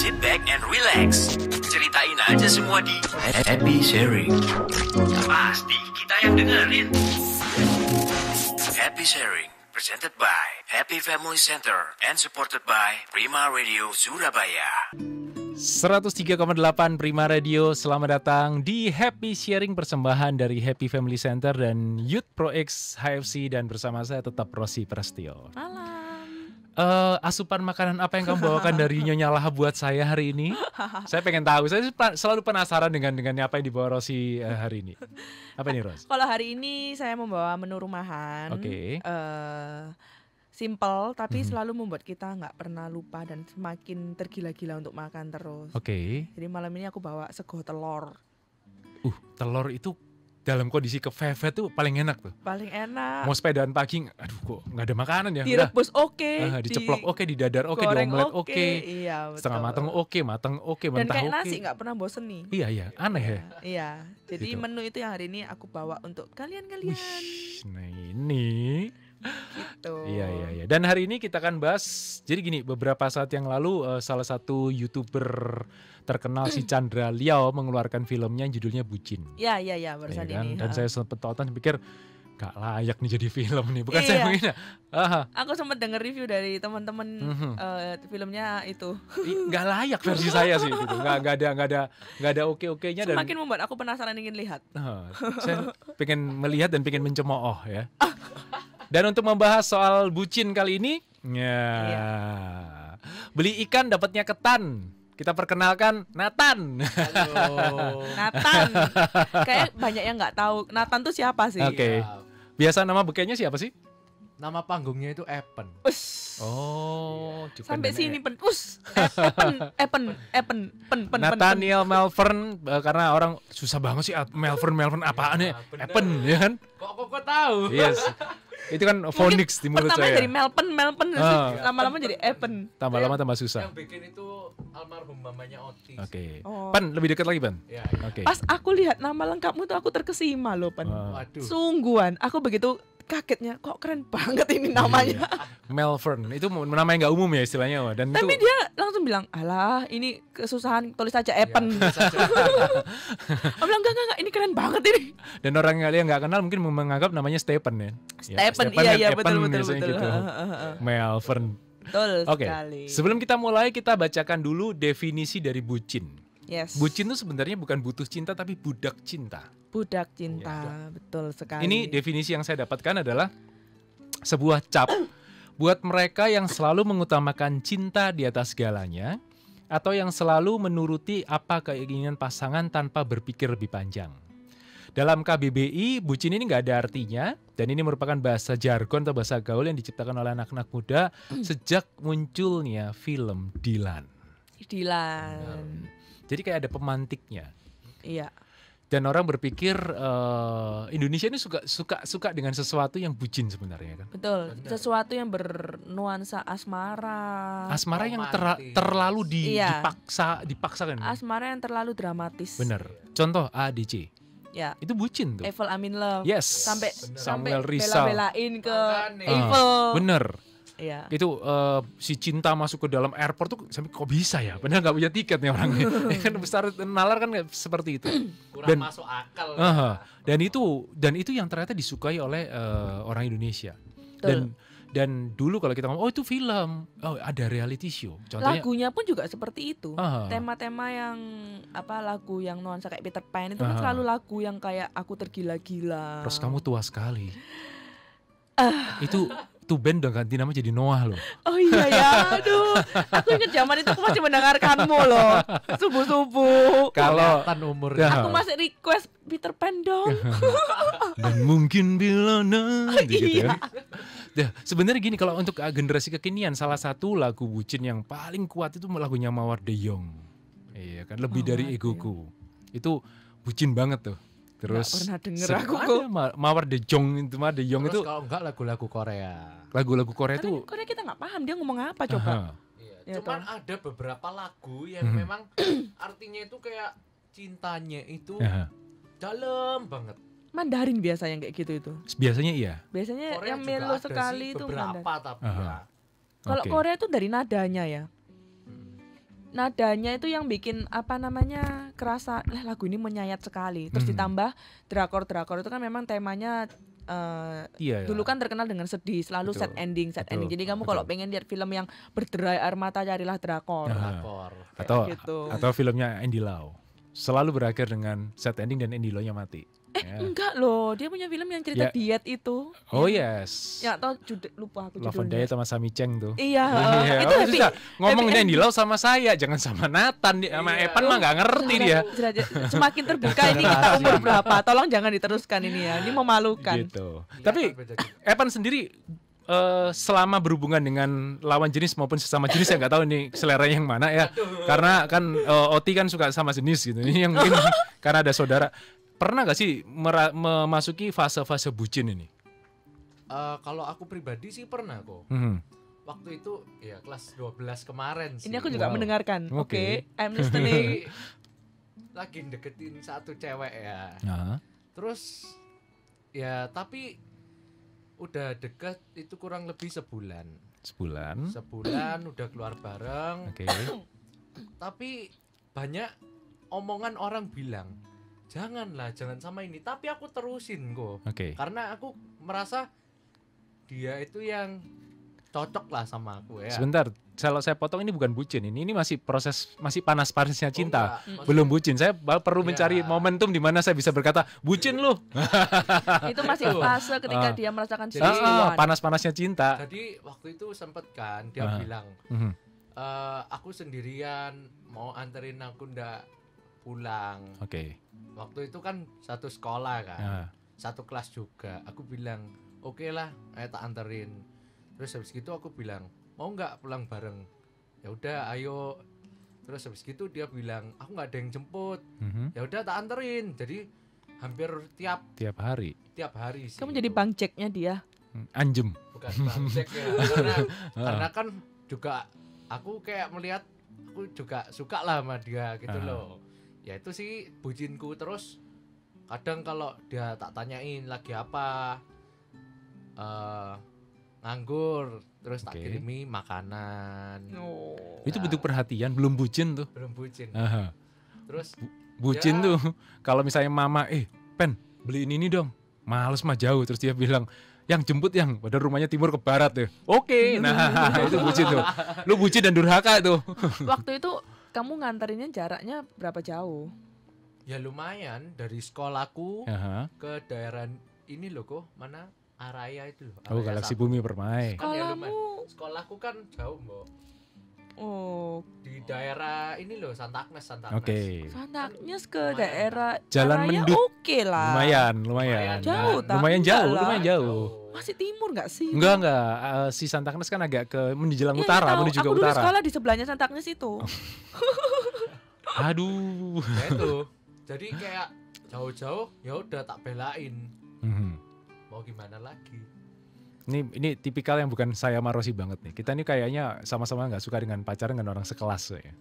sit back and relax. Ceritain aja semua di Happy Sharing. Pasti kita yang dengerin. Happy Sharing, presented by Happy Family Center and supported by Prima Radio Surabaya. 103,8 Prima Radio, selamat datang di Happy Sharing, persembahan dari Happy Family Center dan Youth Pro X HFC, dan bersama saya tetap Rossi Prastio. Malam. Asupan makanan apa yang kamu bawakan dari Nyonya Laha buat saya hari ini? Saya pengen tahu, saya selalu penasaran dengan apa yang dibawa Rossi hari ini. Apa nih, Ros? Kalau hari ini saya membawa menu rumahan. Oke. Simple tapi selalu membuat kita nggak pernah lupa dan semakin tergila-gila untuk makan terus. Oke. Jadi malam ini aku bawa sego telur. Telur itu dalam kondisi kevevet tuh paling enak tuh. Paling enak. Mau sepedaan pagi, aduh kok nggak ada makanan ya? Direbus oke, diceplok oke, didadar oke, diomelet oke. Iya, betul. Setengah matang oke, matang oke, dan mentah kayak oke. nasi nggak pernah bosen nih. Iya, aneh ya. Iya, jadi Gitu. menu itu yang hari ini aku bawa untuk kalian-kalian. Wih, nah ini. Gitu. Iya. Dan hari ini kita akan bahas, jadi gini, beberapa saat yang lalu salah satu YouTuber terkenal si Chandra Liao mengeluarkan filmnya judulnya Bucin. Iya, Ya barusan kan? ini. Dan saya sempat tonton pikir gak layak nih jadi film nih. Bukan saya menghina. Aku sempat denger review dari teman-teman filmnya itu. Gak layak versi saya sih gitu. Gak ada oke-okenya. Semakin membuat aku penasaran ingin lihat. Saya pengen melihat dan pengen mencemooh ya. Dan untuk membahas soal bucin kali ini, beli ikan dapatnya ketan. Kita perkenalkan Nathan. Halo. Nathan. Kayak banyak yang nggak tahu Nathan tuh siapa sih. Oke. Biasa nama bekenya siapa sih? Nama panggungnya itu Epen. Oh, Sampai sini pen. Pen. Nathaniel Melvern, karena orang susah banget sih Melvern apaan ya? Epen ya kan? Kok tahu? Yes. Itu kan phonics di mulut pertamanya saya. dari Melpen lama-lama jadi Epen. Tambah lama tambah susah. Yang bikin itu almarhum mamanya Otis. Oke. Oh. Pan, lebih dekat lagi, Pan. Ya. Oke. Pas aku lihat nama lengkapmu tuh aku terkesima loh, Pen. Waduh. Sungguhan, aku begitu kagetnya, kok keren banget ini namanya. Melvern itu nama yang nggak umum ya istilahnya, dan Tapi itu dia langsung bilang, alah ini kesusahan, tulis aja Epen. Aku bilang enggak, ini keren banget ini. dan orang yang nggak kenal mungkin menganggap namanya Stephen ya. Stephen, kan iya Epen betul. biasanya gitu. Melvern. Betul Oke. sekali. Sebelum kita mulai, kita bacakan dulu definisi dari bucin. Yes. Bucin itu sebenarnya bukan butuh cinta tapi budak cinta. Budak cinta, betul sekali. Ini definisi yang saya dapatkan adalah sebuah cap buat mereka yang selalu mengutamakan cinta di atas segalanya, atau yang selalu menuruti apa keinginan pasangan tanpa berpikir lebih panjang. Dalam KBBI, bucin ini nggak ada artinya, dan ini merupakan bahasa jargon atau bahasa gaul yang diciptakan oleh anak-anak muda sejak munculnya film Dilan. Jadi kayak ada pemantiknya. Iya. Dan orang berpikir Indonesia ini suka dengan sesuatu yang bucin sebenarnya kan. Betul. Sesuatu yang bernuansa asmara. Asmara yang Romantis. terlalu Iya. dipaksakan. Asmara yang terlalu dramatis. Bener. Contoh ADC. Ya. Itu bucin tuh. Evil I'm in love. Yes. Sampai Samuel Rizal. bela-belain ke Makanya. Evil. Bener. Iya. Itu si cinta masuk ke dalam airport tuh sampai kok bisa ya? Padahal nggak punya tiket nih orangnya. Kan besar nalar kan seperti itu. Kurang masuk akal. Dan itu yang ternyata disukai oleh orang Indonesia. Betul. Dan dulu kalau kita ngomong, oh itu film, oh ada reality show. Contohnya, Lagunya pun juga seperti itu. Aha. Tema-tema yang lagu yang nuansa kayak Peter Pan itu kan selalu lagu yang kayak aku tergila-gila. Terus kamu tua sekali. Itu band udah ganti nama jadi Noah loh. Oh iya ya, aduh. Aku ingat zaman itu aku masih mendengarkanmu loh. Subuh-subuh. Kalau Kelihatan umurnya. Aku masih request Peter Pan dong. dan mungkin bila nanti gitu Iya. kan. Nah, sebenarnya gini, kalau untuk generasi kekinian, salah satu lagu bucin yang paling kuat itu lagunya Mawar De Jong. Iya kan, lebih dari egoku. Itu bucin banget tuh. Terus Nggak pernah denger aku ada kok. Mawar De Jong itu, De Jong Terus itu kalau enggak lagu-lagu Korea. lagu-lagu Korea Karena itu. Korea kita nggak paham dia ngomong apa coba. Aha. Iya, Ya, cuman toh. ada beberapa lagu yang memang artinya itu kayak cintanya itu Aha. dalam banget. Mandarin biasa yang kayak gitu itu. Biasanya iya. Biasanya Korea yang juga melo ada sekali sih, itu beberapa Mandarin. tapi Aha. ya. Kalau Oke. Korea itu dari nadanya ya. nadanya itu yang bikin apa namanya kerasa lah lagu ini menyayat sekali. Terus ditambah drakor itu kan memang temanya Iya. dulu kan terkenal dengan sedih, selalu Betul. sad ending. Betul. Jadi kamu Betul. kalau pengen lihat film yang berderai air mata carilah drakor. Drakor. Atau filmnya Andy Lau selalu berakhir dengan sad ending dan Andy Lau-nya mati. Ya. Enggak loh, dia punya film yang cerita Ya. diet itu. Oh yes. Ya atau lupa aku Love and judulnya. Diet sama Sami Cheng tuh. Iya, Iya, itu oh, happy. susah. Ngomongin happy Andy Lau sama saya, jangan sama Nathan sama Iya. Evan mah nggak ngerti dia. Semakin terbuka ini kita umur berapa? Tolong jangan diteruskan ini ya. Ini memalukan. Gitu. Iya, Tapi kan beda gitu. Evan sendiri selama berhubungan dengan lawan jenis maupun sesama jenis, saya nggak tahu nih selera yang mana ya. Karena kan Oti kan suka sama jenis gitu. Ini yang mungkin karena ada saudara. Pernah nggak sih memasuki fase-fase bucin ini? Kalau aku pribadi sih pernah kok. Waktu itu ya kelas 12 kemarin sih. Ini aku juga Wow. mendengarkan. Oke. Oke, I'm listening. Lagi deketin satu cewek ya. Nah, Terus ya tapi udah deket itu kurang lebih sebulan. Sebulan udah keluar bareng. Oke. Tapi banyak omongan orang bilang, jangan sama ini. Tapi aku terusin kok. Oke. Karena aku merasa dia itu yang cocok lah sama aku ya. Sebentar, kalau saya potong ini bukan bucin, ini masih proses, masih panas-panasnya cinta. Oh, enggak. Belum bucin. Saya perlu Ya. mencari momentum di mana saya bisa berkata bucin lu. Itu masih fase ketika dia merasakan Jadi- sesuatu. Panas-panasnya cinta. Jadi waktu itu sempet kan dia bilang, Mhm. aku sendirian mau anterin aku ndak pulang. Oke. Waktu itu kan satu sekolah kan, Ah. satu kelas juga. Aku bilang, oke lah, ayo tak anterin. Terus habis gitu aku bilang, mau nggak pulang bareng? Ya udah, ayo. Terus habis gitu dia bilang, aku nggak ada yang jemput. Mhm. Ya udah tak anterin. Jadi hampir tiap Tiap hari. hari sih. Kamu jadi itu. bang Jacknya dia. Anjem. Bukan bang Jack ya. Karena kan juga aku kayak melihat aku juga suka lah sama dia gitu loh. Ya itu sih bucinku. Terus kadang kalau dia tak tanyain lagi apa, nganggur, terus tak Oke. kirimi makanan. Itu bentuk perhatian, belum bucin tuh. Belum bucin. Aha. Terus Bucin Ya. tuh kalau misalnya mama, Pen, beliin ini dong. Males mah jauh, terus dia bilang, yang jemput yang, padahal rumahnya timur ke barat tuh. Oke, nah itu bucin tuh. Lu bucin dan durhaka tuh. Waktu itu kamu nganterinnya jaraknya berapa jauh? ya lumayan dari sekolahku Aha. ke daerah ini loh kok, mana? Araya itu loh. Oh, Araya Galaksi 1. Bumi Permai. Kan ya Sekolahmu? lumayan. Sekolahku kan jauh, Mbok. Oh, Di daerah ini loh, Santa Agnes. Oke. Santa Agnes ke Lumayan. daerah Jalan Araya Mendut. oke lah. Lumayan. Jauh, tak? Lumayan Enggak jauh, lah. lumayan jauh. Masih timur nggak sih? Enggak. Si Santa Agnes kan agak ke menjelang Iya, utara, tahu. menuju ke Aku dulu utara. sekolah di sebelahnya Santa Agnes itu. Aduh. Ya itu. Jadi kayak jauh-jauh ya udah tak belain. Mhm. Mau gimana lagi? Ini tipikal yang bukan saya sama Rosi banget nih. Kita ini kayaknya sama-sama nggak suka dengan pacaran dengan orang sekelas ya.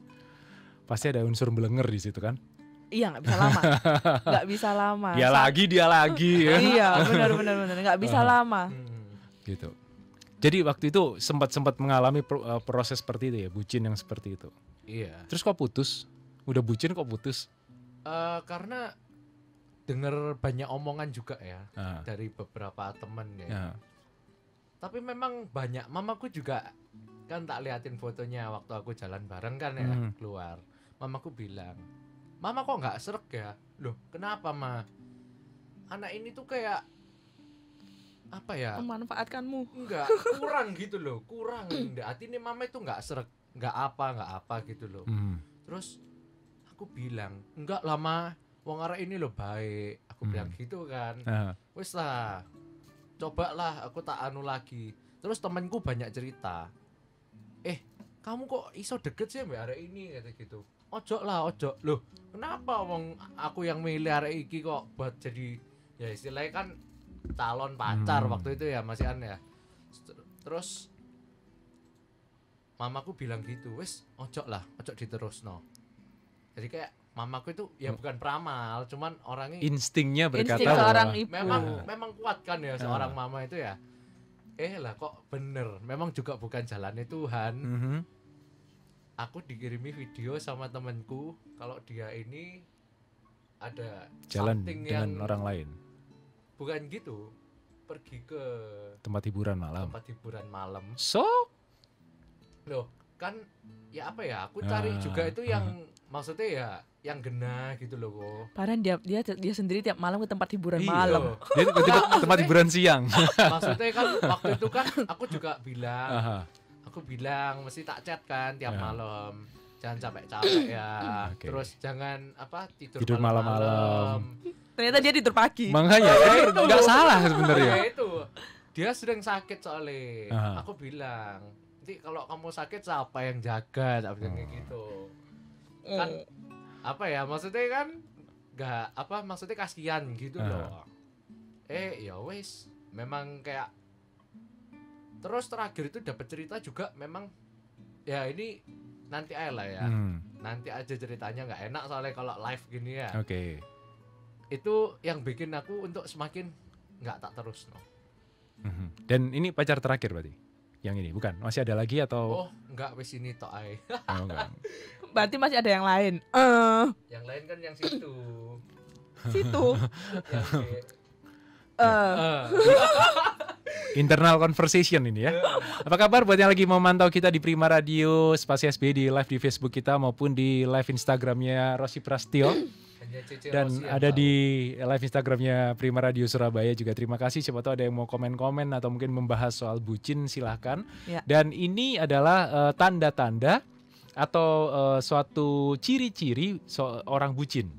Pasti ada unsur belenger di situ kan? Iya, nggak bisa lama. Nggak bisa lama. Dia lagi ya. Iya, benar. Nggak bisa lama. Gitu. Jadi waktu itu sempat mengalami proses seperti itu ya, bucin yang seperti itu. Iya. Terus kok putus? Udah bucin kok putus? Karena denger banyak omongan juga ya Nah, dari beberapa temen ya. ya. Tapi memang banyak, mamaku juga kan tak liatin fotonya waktu aku jalan bareng kan ya keluar. Mamaku bilang, "Mama kok nggak srek ya?" Loh, kenapa, Ma? Anak ini tuh kayak apa ya? Memanfaatkanmu. Enggak, kurang gitu loh, kurang. Hati ini mama itu nggak srek, nggak apa gitu loh. Terus aku bilang, "Enggak lah, Ma. Wong arek ini loh baik." Aku bilang gitu kan. Nah, Wis lah, coba lah aku tak anu lagi. Terus temanku banyak cerita, kamu kok iso deket sih mbak arek ini, kata gitu. Ojo lah, ojo. Loh, kenapa wong aku yang milih arek iki kok buat jadi ya istilahnya kan calon pacar waktu itu ya masih aneh ya. Terus mamaku bilang gitu, wis ojo lah, ojo diterusno. Jadi kayak mamaku itu ya bukan peramal, cuman orangnya instingnya berkata Insting bahwa seorang ibu. memang kuat kan ya seorang mama itu ya. Lah kok bener, memang juga bukan jalannya Tuhan. aku dikirimi video sama temanku kalau dia ini ada Jalan something dengan yang orang lain, bukan gitu, pergi ke tempat hiburan malam. tempat hiburan malam. So, Loh, kan ya apa ya? Aku cari juga itu yang maksudnya ya yang genah gitu loh kok. Padahal dia sendiri tiap malam ke tempat hiburan iya. malam. Dia tempat hiburan siang. Maksudnya kan waktu itu kan aku juga bilang, Aha. aku bilang mesti tak chat kan tiap Aha. malam. Jangan capek-capek ya. Oke. Terus jangan apa Tidur tidur malam-malam. Ternyata dia tidur pagi. Makanya nggak salah sebenarnya. Ya itu. Dia sedang sakit soalnya. Aha. Aku bilang, nanti kalau kamu sakit siapa yang jaga? Tak bilang kayak gitu. Kan apa ya? Maksudnya kan nggak apa? Maksudnya kasihan gitu loh. Ya wes, memang kayak terus terakhir itu dapat cerita juga memang ya ini nanti aja lah ya. Nanti aja ceritanya nggak enak soalnya kalau live gini ya. Oke. Itu yang bikin aku untuk semakin nggak tak terus no. Dan ini pacar terakhir berarti? Yang ini bukan? Masih ada lagi atau? Oh nggak wes ini tok ae. Oh, enggak. Berarti masih ada yang lain. Yang lain kan yang situ. Situ. Yang di, Internal conversation ini ya. Apa kabar buat yang lagi memantau kita di Prima Radio Spasi SB di live di Facebook kita maupun di live Instagramnya Rossi Prastio hanya Cece dan Rossi yang ada tahu. di live Instagramnya Prima Radio Surabaya juga. Terima kasih. Siapa tahu ada yang mau komen-komen atau mungkin membahas soal bucin, silahkan. Ya. Dan ini adalah tanda-tanda atau suatu ciri-ciri orang bucin.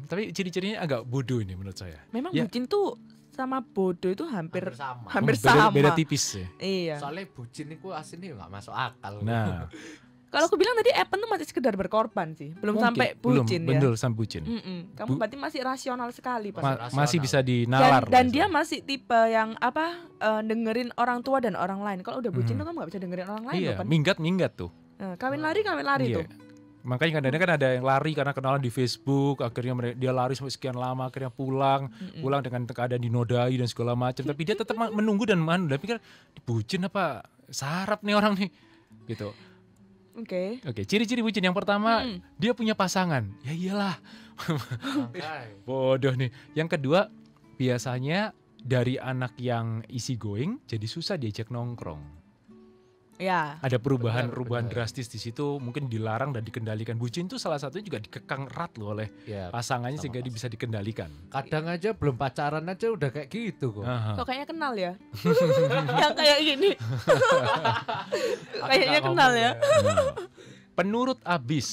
Tapi ciri-cirinya agak bodoh ini menurut saya. Memang Ya. bucin tuh sama bodoh itu hampir sama. hampir Beda- sama. Beda tipis ya. Iya. Soalnya bucin itu aslinya nggak masuk akal. Nah, Kalau aku bilang tadi Evan tuh masih sekedar berkorban sih, belum mungkin. sampai Belum, bucin ya. betul sampai bucin. Kamu berarti masih rasional sekali, Pak. Masih bisa Dan, dinalar. dan lah, dia so. masih tipe yang apa dengerin orang tua dan orang lain. Kalau udah bucin tuh kamu nggak bisa dengerin orang lain Iya, loh, Pan. minggat tuh. Kawin lari Iya. tuh. Makanya kadang-kadang kan ada yang lari karena kenalan di Facebook, akhirnya dia lari sampai sekian lama, akhirnya pulang dengan keadaan dinodai dan segala macam. Tapi dia tetap menunggu dan dan pikir bucin apa sarap nih orang nih, gitu. Oke. Oke, ciri-ciri bucin yang pertama dia punya pasangan. Ya iyalah, bodoh nih. Yang kedua biasanya dari anak yang easy going jadi susah diajak nongkrong. Ya. Ada perubahan Benar. drastis di situ, mungkin dilarang dan dikendalikan. Bucin itu salah satunya juga dikekang erat loh oleh Ya, pasangannya sama sehingga dia bisa dikendalikan. kadang aja belum pacaran aja udah kayak gitu kok. Aha. Kok kayaknya kenal ya? Yang kayak gini. Aku Kayaknya nggak kenal ngomong ya. Nah, penurut Abis,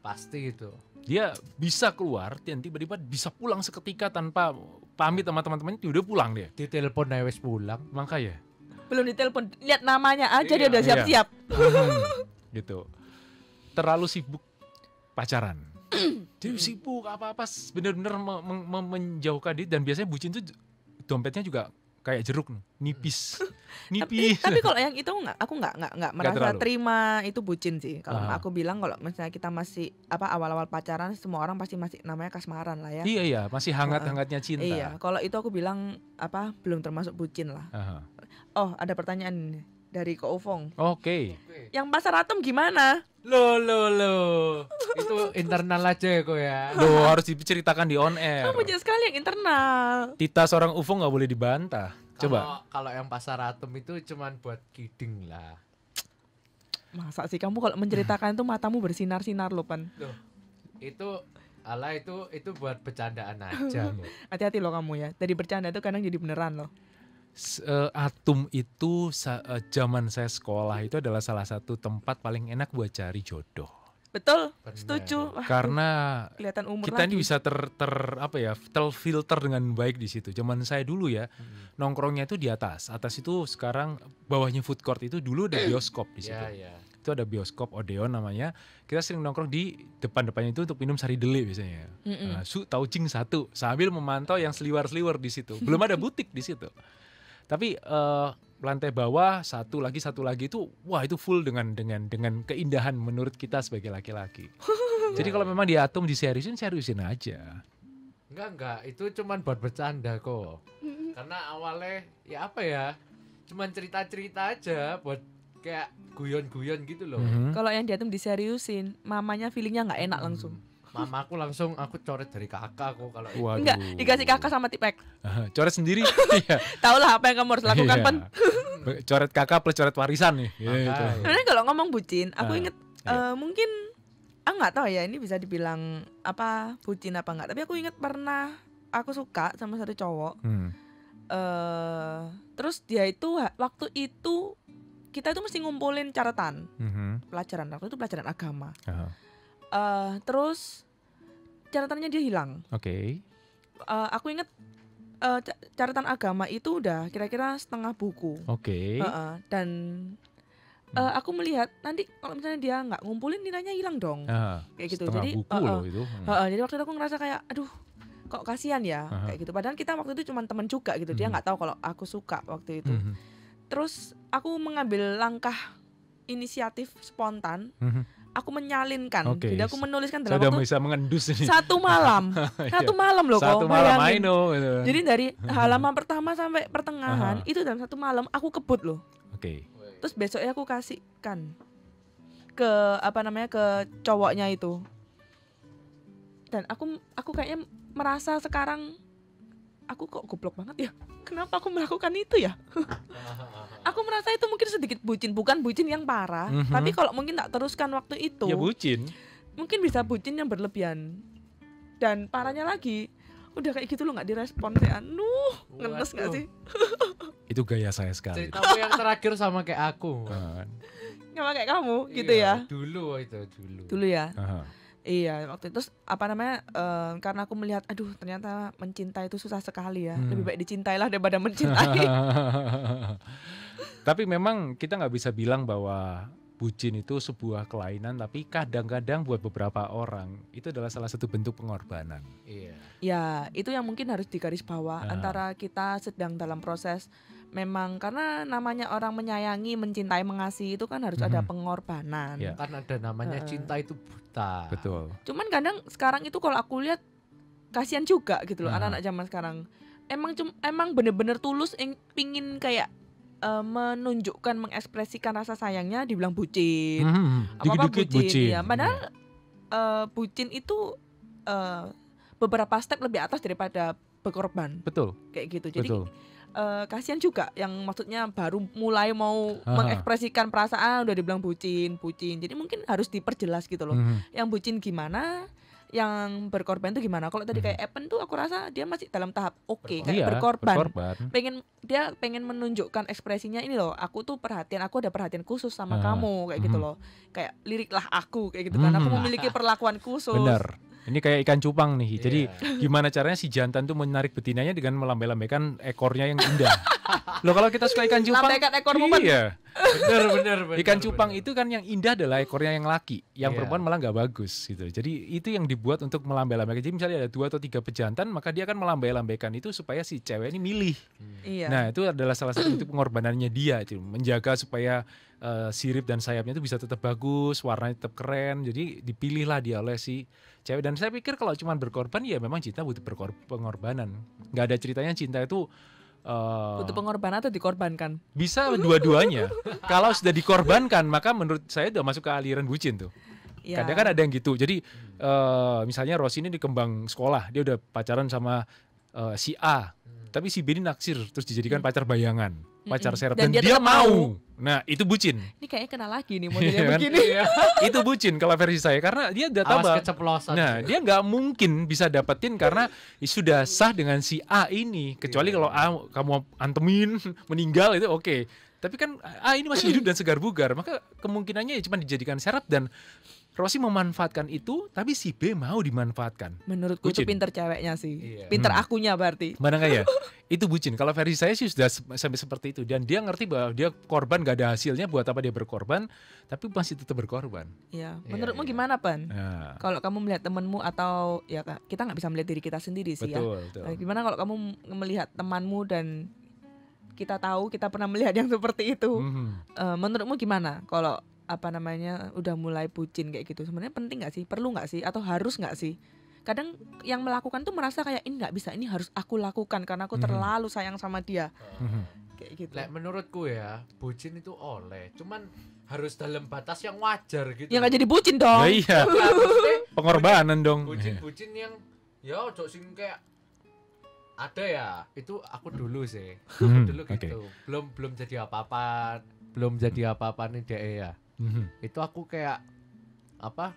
Pasti itu. dia bisa keluar dan tiba-tiba bisa pulang seketika tanpa pamit sama teman-temannya, udah pulang dia. Ditelepon aja wes pulang. Makanya Belum ditelepon, lihat namanya aja dia Iya, udah siap-siap. gitu. Terlalu sibuk pacaran. Dia sibuk apa-apa bener-bener menjauhkan diri dan biasanya bucin tuh dompetnya juga kayak jeruk nipis. Nipis. Tapi kalau yang itu aku nggak merasa terlalu. terima itu bucin sih. Kalau Ah. aku bilang kalau misalnya kita masih awal-awal pacaran, semua orang pasti masih namanya kasmaran lah ya. Iya, masih hangat-hangatnya cinta. Iya, kalau itu aku bilang belum termasuk bucin lah. Aha. Oh, ada pertanyaan nih dari Ko Ufong. Oke. Yang pasar atom gimana? Loh. Itu internal aja ya kok ya. Loh, harus diceritakan di on air. Kamu jelas sekali yang internal. Tita seorang UFO nggak boleh dibantah. Coba. Kalau yang pasar atom itu cuman buat kidding lah. Masa sih kamu kalau menceritakan itu matamu bersinar-sinar loh, Pan. Loh, itu itu buat bercandaan aja kok. Hati-hati loh kamu ya. Dari bercanda itu kadang jadi beneran loh. Atom itu zaman saya sekolah itu adalah salah satu tempat paling enak buat cari jodoh. Betul, Bener. setuju. Wah, Karena kelihatan umur kita lagi. ini bisa terfilter dengan baik di situ. Zaman saya dulu ya, nongkrongnya itu di atas. Atas itu sekarang bawahnya food court itu dulu ada bioskop di situ. Ya. Itu ada bioskop Odeon namanya. Kita sering nongkrong di depannya itu untuk minum sari deli biasanya. Nah, Taucing 1 sambil memantau yang seliwar-seliwar di situ. Belum ada butik di situ. Tapi lantai bawah satu lagi itu wah itu full dengan keindahan menurut kita sebagai laki-laki. Jadi kalau memang di atom seriusin aja. Enggak, itu cuman buat bercanda kok. Karena awalnya ya apa ya? Cuman cerita-cerita aja buat kayak guyon-guyon gitu loh. Kalau yang dia tuh diseriusin, mamanya feelingnya nggak enak langsung. Mamaku langsung aku coret dari kakak aku kalau Waduh. Enggak, dikasih kakak sama tipek. Coret sendiri. Iya. Tahu lah apa yang kamu harus lakukan, Iya. Pen. Coret kakak plus coret warisan nih. Gitu. Makanya. Sebenarnya kalau ngomong bucin, aku Ah, inget iya. mungkin nggak tahu ya ini bisa dibilang apa bucin apa enggak. Tapi aku inget pernah aku suka sama satu cowok. Terus dia itu waktu itu kita itu mesti ngumpulin catatan pelajaran. Waktu itu pelajaran agama. Terus catatannya dia hilang. Oke. Aku inget catatan agama itu udah kira-kira setengah buku. Oke. Dan aku melihat nanti kalau misalnya dia nggak ngumpulin nilainya hilang dong. Kayak gitu. Setengah Jadi buku loh itu. jadi waktu itu aku ngerasa kayak aduh kok kasihan ya kayak gitu. Padahal kita waktu itu cuma teman juga gitu. Dia nggak tahu kalau aku suka waktu itu. Terus aku mengambil langkah inisiatif spontan. Aku menyalinkan. Oke. Jadi aku menuliskan Saya dalam udah waktu bisa mengendus ini. satu malam. Satu malam loh kok. Satu malam I bayangin. know gitu. Jadi dari halaman pertama sampai pertengahan itu dalam satu malam aku kebut loh. Oke. Terus besoknya aku kasihkan ke ke cowoknya itu. Dan aku kayaknya merasa sekarang aku kok goblok banget ya. Kenapa aku melakukan itu ya? Aku merasa itu mungkin sedikit bucin, bukan bucin yang parah, tapi kalau mungkin tak teruskan waktu itu, Ya bucin. mungkin bisa bucin yang berlebihan. Dan parahnya lagi, udah kayak gitu lo nggak direspon sih, ngenes nggak sih? Itu gaya saya sekali. Ceritamu yang terakhir sama kayak aku. Nggak kayak kamu, gitu Iya, ya? Dulu. Ya. Iya, waktu itu karena aku melihat, aduh ternyata mencintai itu susah sekali ya. Lebih baik dicintailah daripada mencintai. Tapi memang kita nggak bisa bilang bahwa bucin itu sebuah kelainan, tapi kadang-kadang buat beberapa orang itu adalah salah satu bentuk pengorbanan. Iya. Ya, itu yang mungkin harus digarisbawah antara kita sedang dalam proses memang karena namanya orang menyayangi, mencintai, mengasihi itu kan harus ada pengorbanan. Ya. Kan ada namanya cinta itu buta. Betul. Cuman kadang sekarang itu kalau aku lihat kasihan juga gitu loh anak-anak zaman sekarang. Emang bener-bener tulus pingin kayak menunjukkan, mengekspresikan rasa sayangnya dibilang bucin. Apa-apa Dikit-dikit bucin. Ya, padahal bucin itu beberapa step lebih atas daripada berkorban. Betul. Kayak gitu. Jadi Betul. kasihan juga yang maksudnya baru mulai mau mengekspresikan perasaan udah dibilang bucin. Jadi mungkin harus diperjelas gitu loh. Yang bucin gimana, yang berkorban itu gimana. Kalau tadi kayak Evan tuh aku rasa dia masih dalam tahap kayak berkorban. Pengen menunjukkan ekspresinya, ini loh aku tuh perhatian, aku ada perhatian khusus sama kamu kayak gitu loh. Kayak liriklah aku kayak gitu kan. Aku memiliki perlakuan khusus. Benar. Ini kayak ikan cupang nih. Jadi gimana caranya si jantan tuh menarik betinanya dengan melambai-lambaikan ekornya yang indah. Loh kalau kita suka ikan cupang, Lambaikan ekormu, Pan. iya. Bener. Ikan cupang itu kan yang indah adalah ekornya yang laki, yang Iya. perempuan malah nggak bagus gitu. Jadi itu yang dibuat untuk melambai-lambaikan. Jadi misalnya ada 2 atau 3 pejantan, maka dia akan melambai-lambaikan itu supaya si cewek ini milih. Iya. Nah itu adalah salah satu bentuk pengorbanannya dia, itu menjaga supaya sirip dan sayapnya itu bisa tetap bagus, warnanya tetap keren. Jadi dipilihlah dia oleh si cewek. Dan saya pikir kalau cuma berkorban ya memang cinta butuh pengorbanan. Nggak ada ceritanya cinta itu butuh pengorbanan atau dikorbankan? bisa dua-duanya. Kalau sudah dikorbankan maka menurut saya udah masuk ke aliran bucin tuh. Ya. Kadang kan ada yang gitu. Jadi misalnya Rossi ini di kembang sekolah, dia udah pacaran sama si A, tapi si B ini naksir terus dijadikan pacar bayangan, pacar serap, Dan dan dia dia tetap mau. Nah itu bucin. Ini kayaknya kenal lagi nih Iya modelnya kan? begini. Itu bucin kalau versi saya karena dia udah tahu. Awas keceplosan. Nah dia nggak mungkin bisa dapetin karena sudah sah dengan si A ini, kecuali kalau A kamu antemin meninggal itu oke. Tapi kan A ini masih hidup dan segar bugar, maka kemungkinannya ya cuma dijadikan serap. Dan Rossi memanfaatkan itu, tapi si B mau dimanfaatkan. Menurutku itu Bucin. pinter ceweknya sih. Iya. Pinter akunya berarti. Mana nggak ya? Itu bucin. Kalau versi saya sih sudah sampai seperti itu. Dan dia ngerti bahwa dia korban gak ada hasilnya, buat apa dia berkorban, tapi masih tetap berkorban. Iya. Iya, Menurutmu iya. gimana, Pan? Nah, Kalau kamu melihat temanmu atau ya kita nggak bisa melihat diri kita sendiri sih ya. betul. Gimana kalau kamu melihat temanmu dan kita tahu kita pernah melihat yang seperti itu. Menurutmu gimana kalau udah mulai bucin kayak gitu? Sebenarnya penting nggak sih? Perlu nggak sih? Atau harus nggak sih? Kadang yang melakukan tuh merasa kayak ini nggak bisa, ini harus aku lakukan karena aku terlalu sayang sama dia. Kayak gitu. Lek menurutku ya, bucin itu oleh, cuman harus dalam batas yang wajar gitu. Ya nggak jadi bucin dong. Ya iya, Nah, maksudnya pengorbanan dong. bucin-bucin yang ya ojo sing kayak ada ya, itu aku dulu sih. Aku dulu oke. gitu. Belum jadi apa-apa, nih dia ya. Itu aku kayak apa?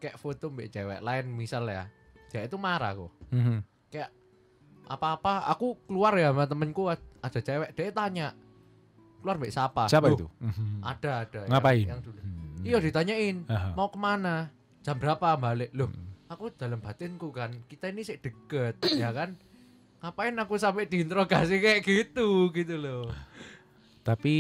Kayak foto mbak cewek lain misal ya. Dia itu marah kok. Kayak apa-apa aku keluar ya sama temenku ada cewek, dia tanya keluar mbak siapa? Siapa Loh, itu? ada Ngapain? yang dulu. Iya ditanyain Aha. mau kemana, jam berapa balik. Loh aku dalam batinku kan kita ini sih deket ya kan, ngapain aku sampai diinterogasi kayak gitu loh. Tapi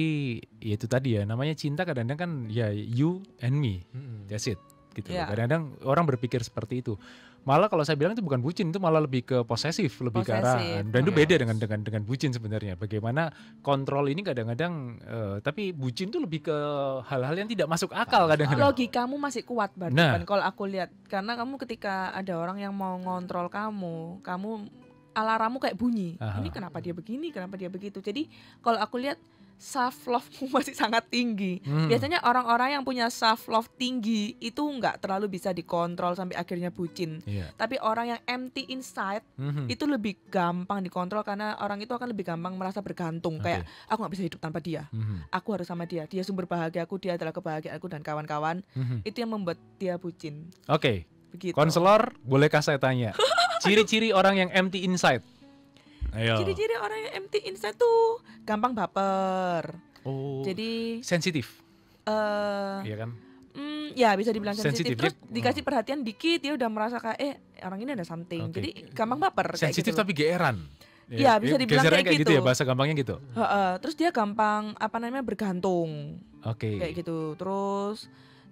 ya itu tadi ya, namanya cinta kadang-kadang kan ya you and me, that's it gitu. Iya. Kadang-kadang orang berpikir seperti itu. Malah kalau saya bilang itu bukan bucin, itu malah lebih ke posesif, lebih ke arah. Posesif, Dan itu yes. beda dengan bucin sebenarnya. Bagaimana kontrol ini kadang-kadang tapi bucin itu lebih ke hal-hal yang tidak masuk akal kadang-kadang. Logikamu masih kuat berarti Nah. Ban, kalau aku lihat. Karena kamu ketika ada orang yang mau ngontrol kamu alarmmu kayak bunyi. Aha. Ini kenapa dia begini, kenapa dia begitu. Jadi kalau aku lihat self love-mu masih sangat tinggi. Biasanya orang-orang yang punya self love tinggi itu nggak terlalu bisa dikontrol sampai akhirnya bucin. Iya. Tapi orang yang empty inside itu lebih gampang dikontrol karena orang itu akan lebih gampang merasa bergantung. Oke. Kayak aku nggak bisa hidup tanpa dia. Aku harus sama dia. Dia sumber bahagiaku, dia adalah kebahagiaanku dan kawan-kawan. Itu yang membuat dia bucin. Oke, Begitu. konselor, bolehkah saya tanya ciri-ciri orang yang empty inside? Ayo. Ciri-ciri orang yang empty inside tuh gampang baper. Oh, Jadi sensitif, iya kan? ya bisa dibilang Sensitif, sensitif. Terus dia- dikasih perhatian dikit dia udah merasa kayak orang ini ada something. Oke. Jadi gampang baper kayak Sensitif gitu. tapi geeran. Iya, bisa dibilang geserannya kayak gitu ya, gitu. bahasa gampangnya gitu. Terus dia gampang bergantung. Oke. Kayak gitu. Terus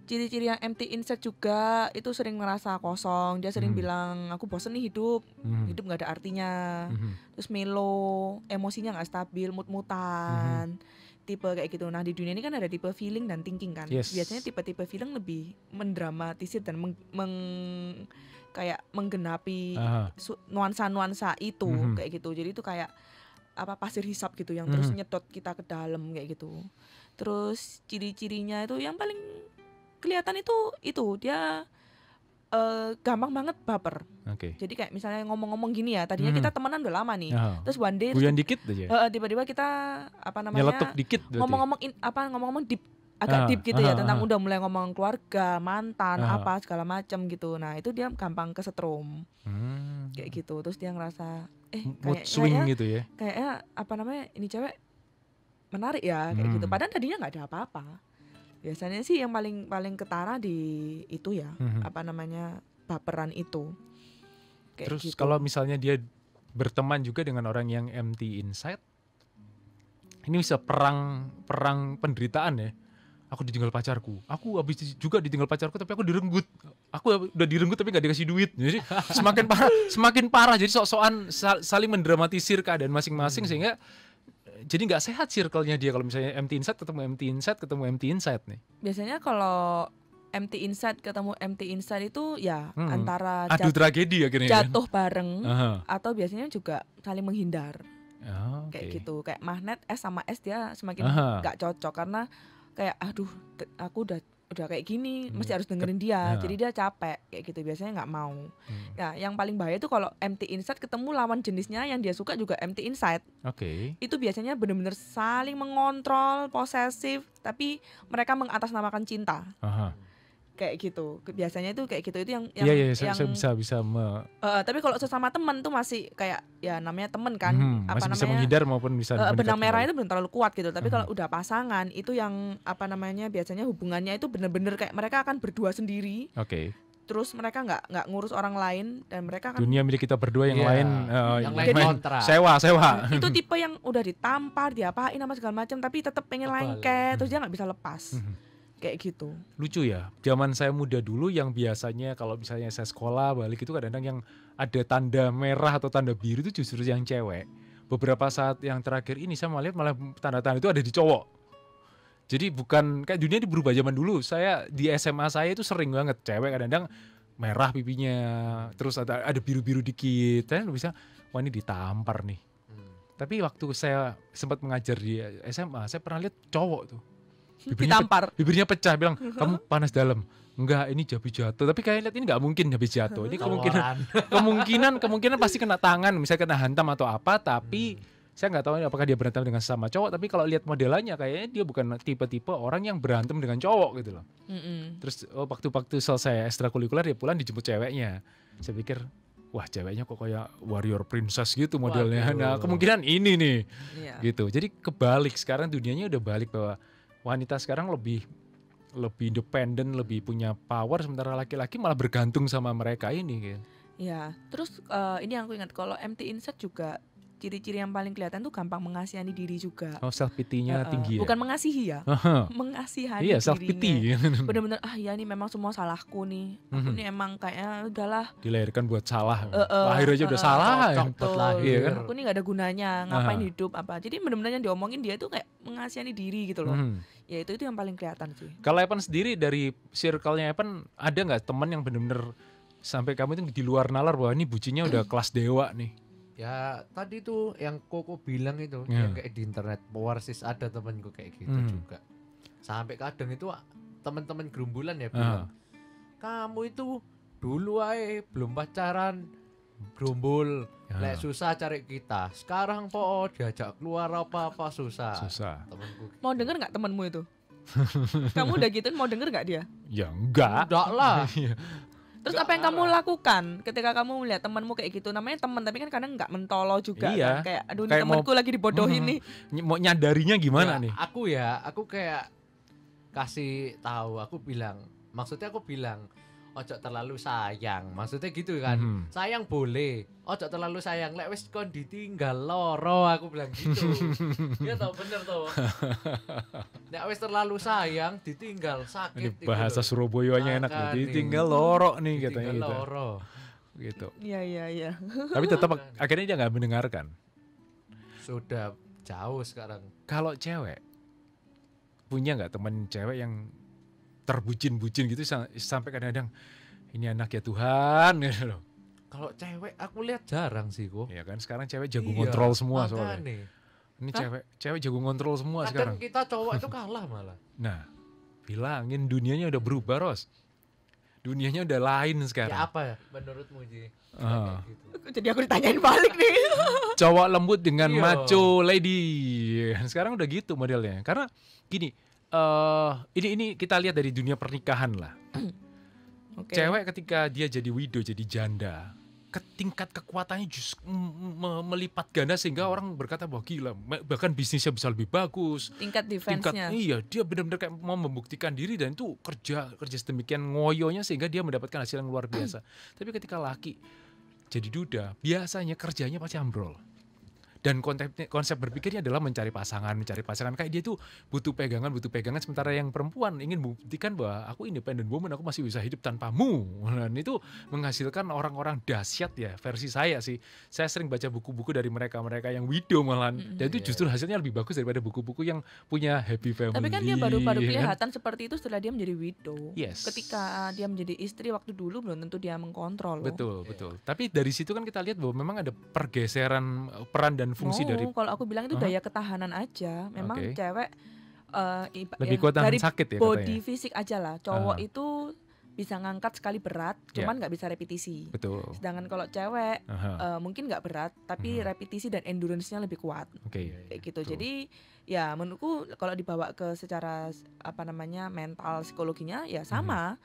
ciri-ciri yang empty inside juga itu sering merasa kosong. Dia sering bilang aku bosen nih hidup nggak ada artinya. Terus melo, emosinya nggak stabil, mut-mutan, tipe kayak gitu. Nah di dunia ini kan ada tipe feeling dan thinking kan. Yes. Biasanya tipe-tipe feeling lebih mendramatisir dan kayak menggenapi Aha. nuansa-nuansa itu kayak gitu. Jadi itu kayak pasir hisap gitu yang terus nyedot kita ke dalam kayak gitu. Terus ciri-cirinya itu yang paling kelihatan itu dia gampang banget baper. Oke. Jadi kayak misalnya ngomong-ngomong gini ya, tadinya kita temenan udah lama nih. Aha. Terus one day Guyon dikit aja. tiba-tiba kita Nyeletuk dikit berarti. ngomong-ngomong deep, agak Ah, deep gitu ya ah, tentang ah. udah mulai ngomong keluarga, mantan, Ah. apa segala macam gitu. Nah, itu dia gampang kesetrum Hmm. kayak gitu. Terus dia ngerasa Mood swing gitu ya. kayaknya ini cewek menarik ya kayak gitu. Padahal tadinya nggak ada apa-apa. Biasanya sih yang paling ketara di itu ya, baperan itu. Kayak Terus gitu. kalau misalnya dia berteman juga dengan orang yang empty inside, ini bisa perang penderitaan ya. Aku ditinggal pacarku, aku habis juga ditinggal pacarku tapi aku direnggut. Aku udah direnggut tapi gak dikasih duit. Jadi semakin parah. Jadi sok-sokan saling mendramatisir keadaan masing-masing sehingga jadi nggak sehat circle-nya dia kalau misalnya empty inside ketemu empty inside nih. Biasanya kalau empty inside itu ya antara Aduh tragedi akhirnya. jatuh bareng Aha. atau biasanya juga saling menghindar. Oh, oke. Kayak gitu, kayak magnet S sama S dia semakin Aha. nggak cocok karena kayak aku udah kayak gini mesti harus dengerin dia, ya. jadi dia capek kayak gitu, biasanya nggak mau. Nah yang paling bahaya itu kalau empty inside ketemu lawan jenisnya yang dia suka juga empty inside. Oke. Itu biasanya benar-benar saling mengontrol, posesif, tapi mereka mengatasnamakan cinta Aha. kayak gitu. Biasanya itu kayak gitu, itu yang Iya, saya bisa tapi kalau sesama teman tuh masih kayak ya namanya teman kan, masih bisa menghindar maupun bisa benang mendekat merah kembali. itu belum terlalu kuat gitu. Tapi kalau udah pasangan itu yang biasanya hubungannya itu bener-bener kayak mereka akan berdua sendiri. Oke. Terus mereka nggak ngurus orang lain dan mereka kan Dunia milik kita berdua yang Iya. lain Yang lain kontra. sewa. itu tipe yang udah ditampar, diapain sama segala macam tapi tetap pengen Kebal. lengket, terus dia nggak bisa lepas. Kayak gitu. Lucu ya, zaman saya muda dulu yang biasanya kalau misalnya saya sekolah balik itu kadang-kadang yang ada tanda merah atau tanda biru itu justru yang cewek. Beberapa saat yang terakhir ini saya malah tanda-tanda itu ada di cowok. Jadi bukan kayak dunia ini berubah zaman dulu. Saya di SMA saya itu sering banget cewek kadang-kadang merah pipinya, terus ada biru-biru dikit, bisa wah ini ditampar nih. Tapi waktu saya sempat mengajar di SMA, saya pernah lihat cowok tuh. Ditampar. Bibirnya pecah, bilang, kamu panas dalam. Enggak, ini habis jatuh. Tapi kalian lihat ini nggak mungkin habis jatuh. Ini kemungkinan pasti kena tangan, misalnya kena hantam atau apa. Tapi saya nggak tahu apakah dia berantem dengan sama cowok. Tapi kalau lihat modelannya, kayaknya dia bukan tipe-tipe orang yang berantem dengan cowok gitu loh. Terus waktu selesai ekstrakurikuler dia pulang dijemput ceweknya. Saya pikir, wah ceweknya kok kayak warrior princess gitu modelnya. Waduh. Nah kemungkinan ini nih, Iya. gitu. Jadi kebalik, sekarang dunianya udah balik bahwa wanita sekarang lebih independen, lebih punya power, sementara laki-laki malah bergantung sama mereka ini. Gitu. Ya, terus ini yang aku ingat kalau empty insert juga ciri-ciri yang paling kelihatan tuh gampang mengasihani diri juga. Oh, self pity-nya tinggi ya. Bukan mengasihi ya, Aha. mengasihani Iya, self pity. dirinya. Bener-bener ya ini memang semua salahku nih. Aku ini emang kayaknya udahlah. Dilahirkan buat salah. Lahir aja udah salah. Cocok buat lahir. Iya kan? Aku ini gak ada gunanya, ngapain hidup apa. Jadi bener-bener yang diomongin dia tuh kayak mengasihani diri gitu loh. Ya itu yang paling kelihatan sih. Kalau Evan sendiri dari circle-nya Evan, ada nggak teman yang bener-bener sampai kamu itu di luar nalar bahwa ini bucinnya udah kelas dewa nih? Ya tadi tuh yang Koko bilang itu Ya. yang kayak di internet Powersis ada temanku kayak gitu juga. Sampai kadang itu teman-teman gerumbulan ya bilang, kamu itu dulu aja belum pacaran gerumbul, lek susah cari kita. Sekarang po diajak keluar apa-apa susah. Temanku. Mau denger nggak temenmu itu? Kamu udah gitu mau denger nggak dia? Ya enggak. Enggak lah. Terus Nggak apa yang kamu arah. lakukan ketika kamu melihat temanmu kayak gitu? Namanya teman tapi kan kadang nggak mentolo juga Iya. kan. Kayak aduh ini Kayak temanku lagi dibodohin nih. Mau nyadarinya gimana Ya, nih? Aku kayak kasih tahu, aku bilang ojo terlalu sayang. Maksudnya gitu kan. Sayang boleh, ojo terlalu sayang. Lek wis kon ditinggal loro, aku bilang gitu. Iya tau bener tau. Lek wis terlalu sayang ditinggal Ini sakit. bahasa Surabayanya enak Makanya. nih. Tinggal loro nih katanya Ditinggal gitu. loro. Gitu. Iya. Tapi tetap akhirnya dia nggak mendengarkan. Sudah jauh sekarang. Kalau cewek punya nggak teman cewek yang terbucin-bucin gitu sampai kadang-kadang ini anak ya Tuhan gitu loh. Kalau cewek aku lihat jarang sih kok. Ya kan sekarang cewek jago Iya, ngontrol semua soalnya. makanya. Ini cewek jago ngontrol semua sekarang. Kadang kita cowok itu kalah malah. Nah, bilangin dunianya udah berubah, Ros. Dunianya udah lain sekarang. Ya apa ya menurutmu Ji? Ah. Kayak gitu. Jadi aku ditanyain balik nih. Cowok lembut dengan Iya. macho lady. Sekarang udah gitu modelnya. Karena gini, ini kita lihat dari dunia pernikahan lah. Oke. Cewek ketika dia jadi widow, jadi janda, tingkat kekuatannya justru melipat ganda sehingga orang berkata bahwa gila, bahkan bisnisnya bisa lebih bagus. Tingkat defense-nya. Iya, dia benar-benar kayak mau membuktikan diri dan itu kerja sedemikian ngoyonya sehingga dia mendapatkan hasil yang luar biasa. Tapi ketika laki jadi duda, biasanya kerjanya pasti ambrol. Dan konsep berpikirnya adalah mencari pasangan. Kayak dia tuh butuh pegangan. Sementara yang perempuan ingin membuktikan bahwa aku independent woman, aku masih bisa hidup tanpamu. Dan itu menghasilkan orang-orang dahsyat ya, versi saya sih. Saya sering baca buku-buku dari mereka yang widow malahan. Dan itu justru hasilnya lebih bagus daripada buku-buku yang punya happy family. Tapi kan dia baru kan? kelihatan seperti itu setelah dia menjadi widow. Yes. Ketika dia menjadi istri waktu dulu belum tentu dia mengkontrol. Loh. Betul. Tapi dari situ kan kita lihat bahwa memang ada pergeseran peran dan fungsi dari kalau aku bilang itu daya ketahanan aja. Memang Oke. cewek lebih kuat tahan dari sakit ya body katanya. fisik aja lah. Cowok itu bisa ngangkat sekali berat, cuman nggak bisa repetisi. Betul. Sedangkan kalau cewek mungkin nggak berat, tapi repetisi dan endurance-nya lebih kuat. Oke. Kayak gitu. Betul. Jadi ya menurutku kalau dibawa ke secara mental psikologinya ya sama.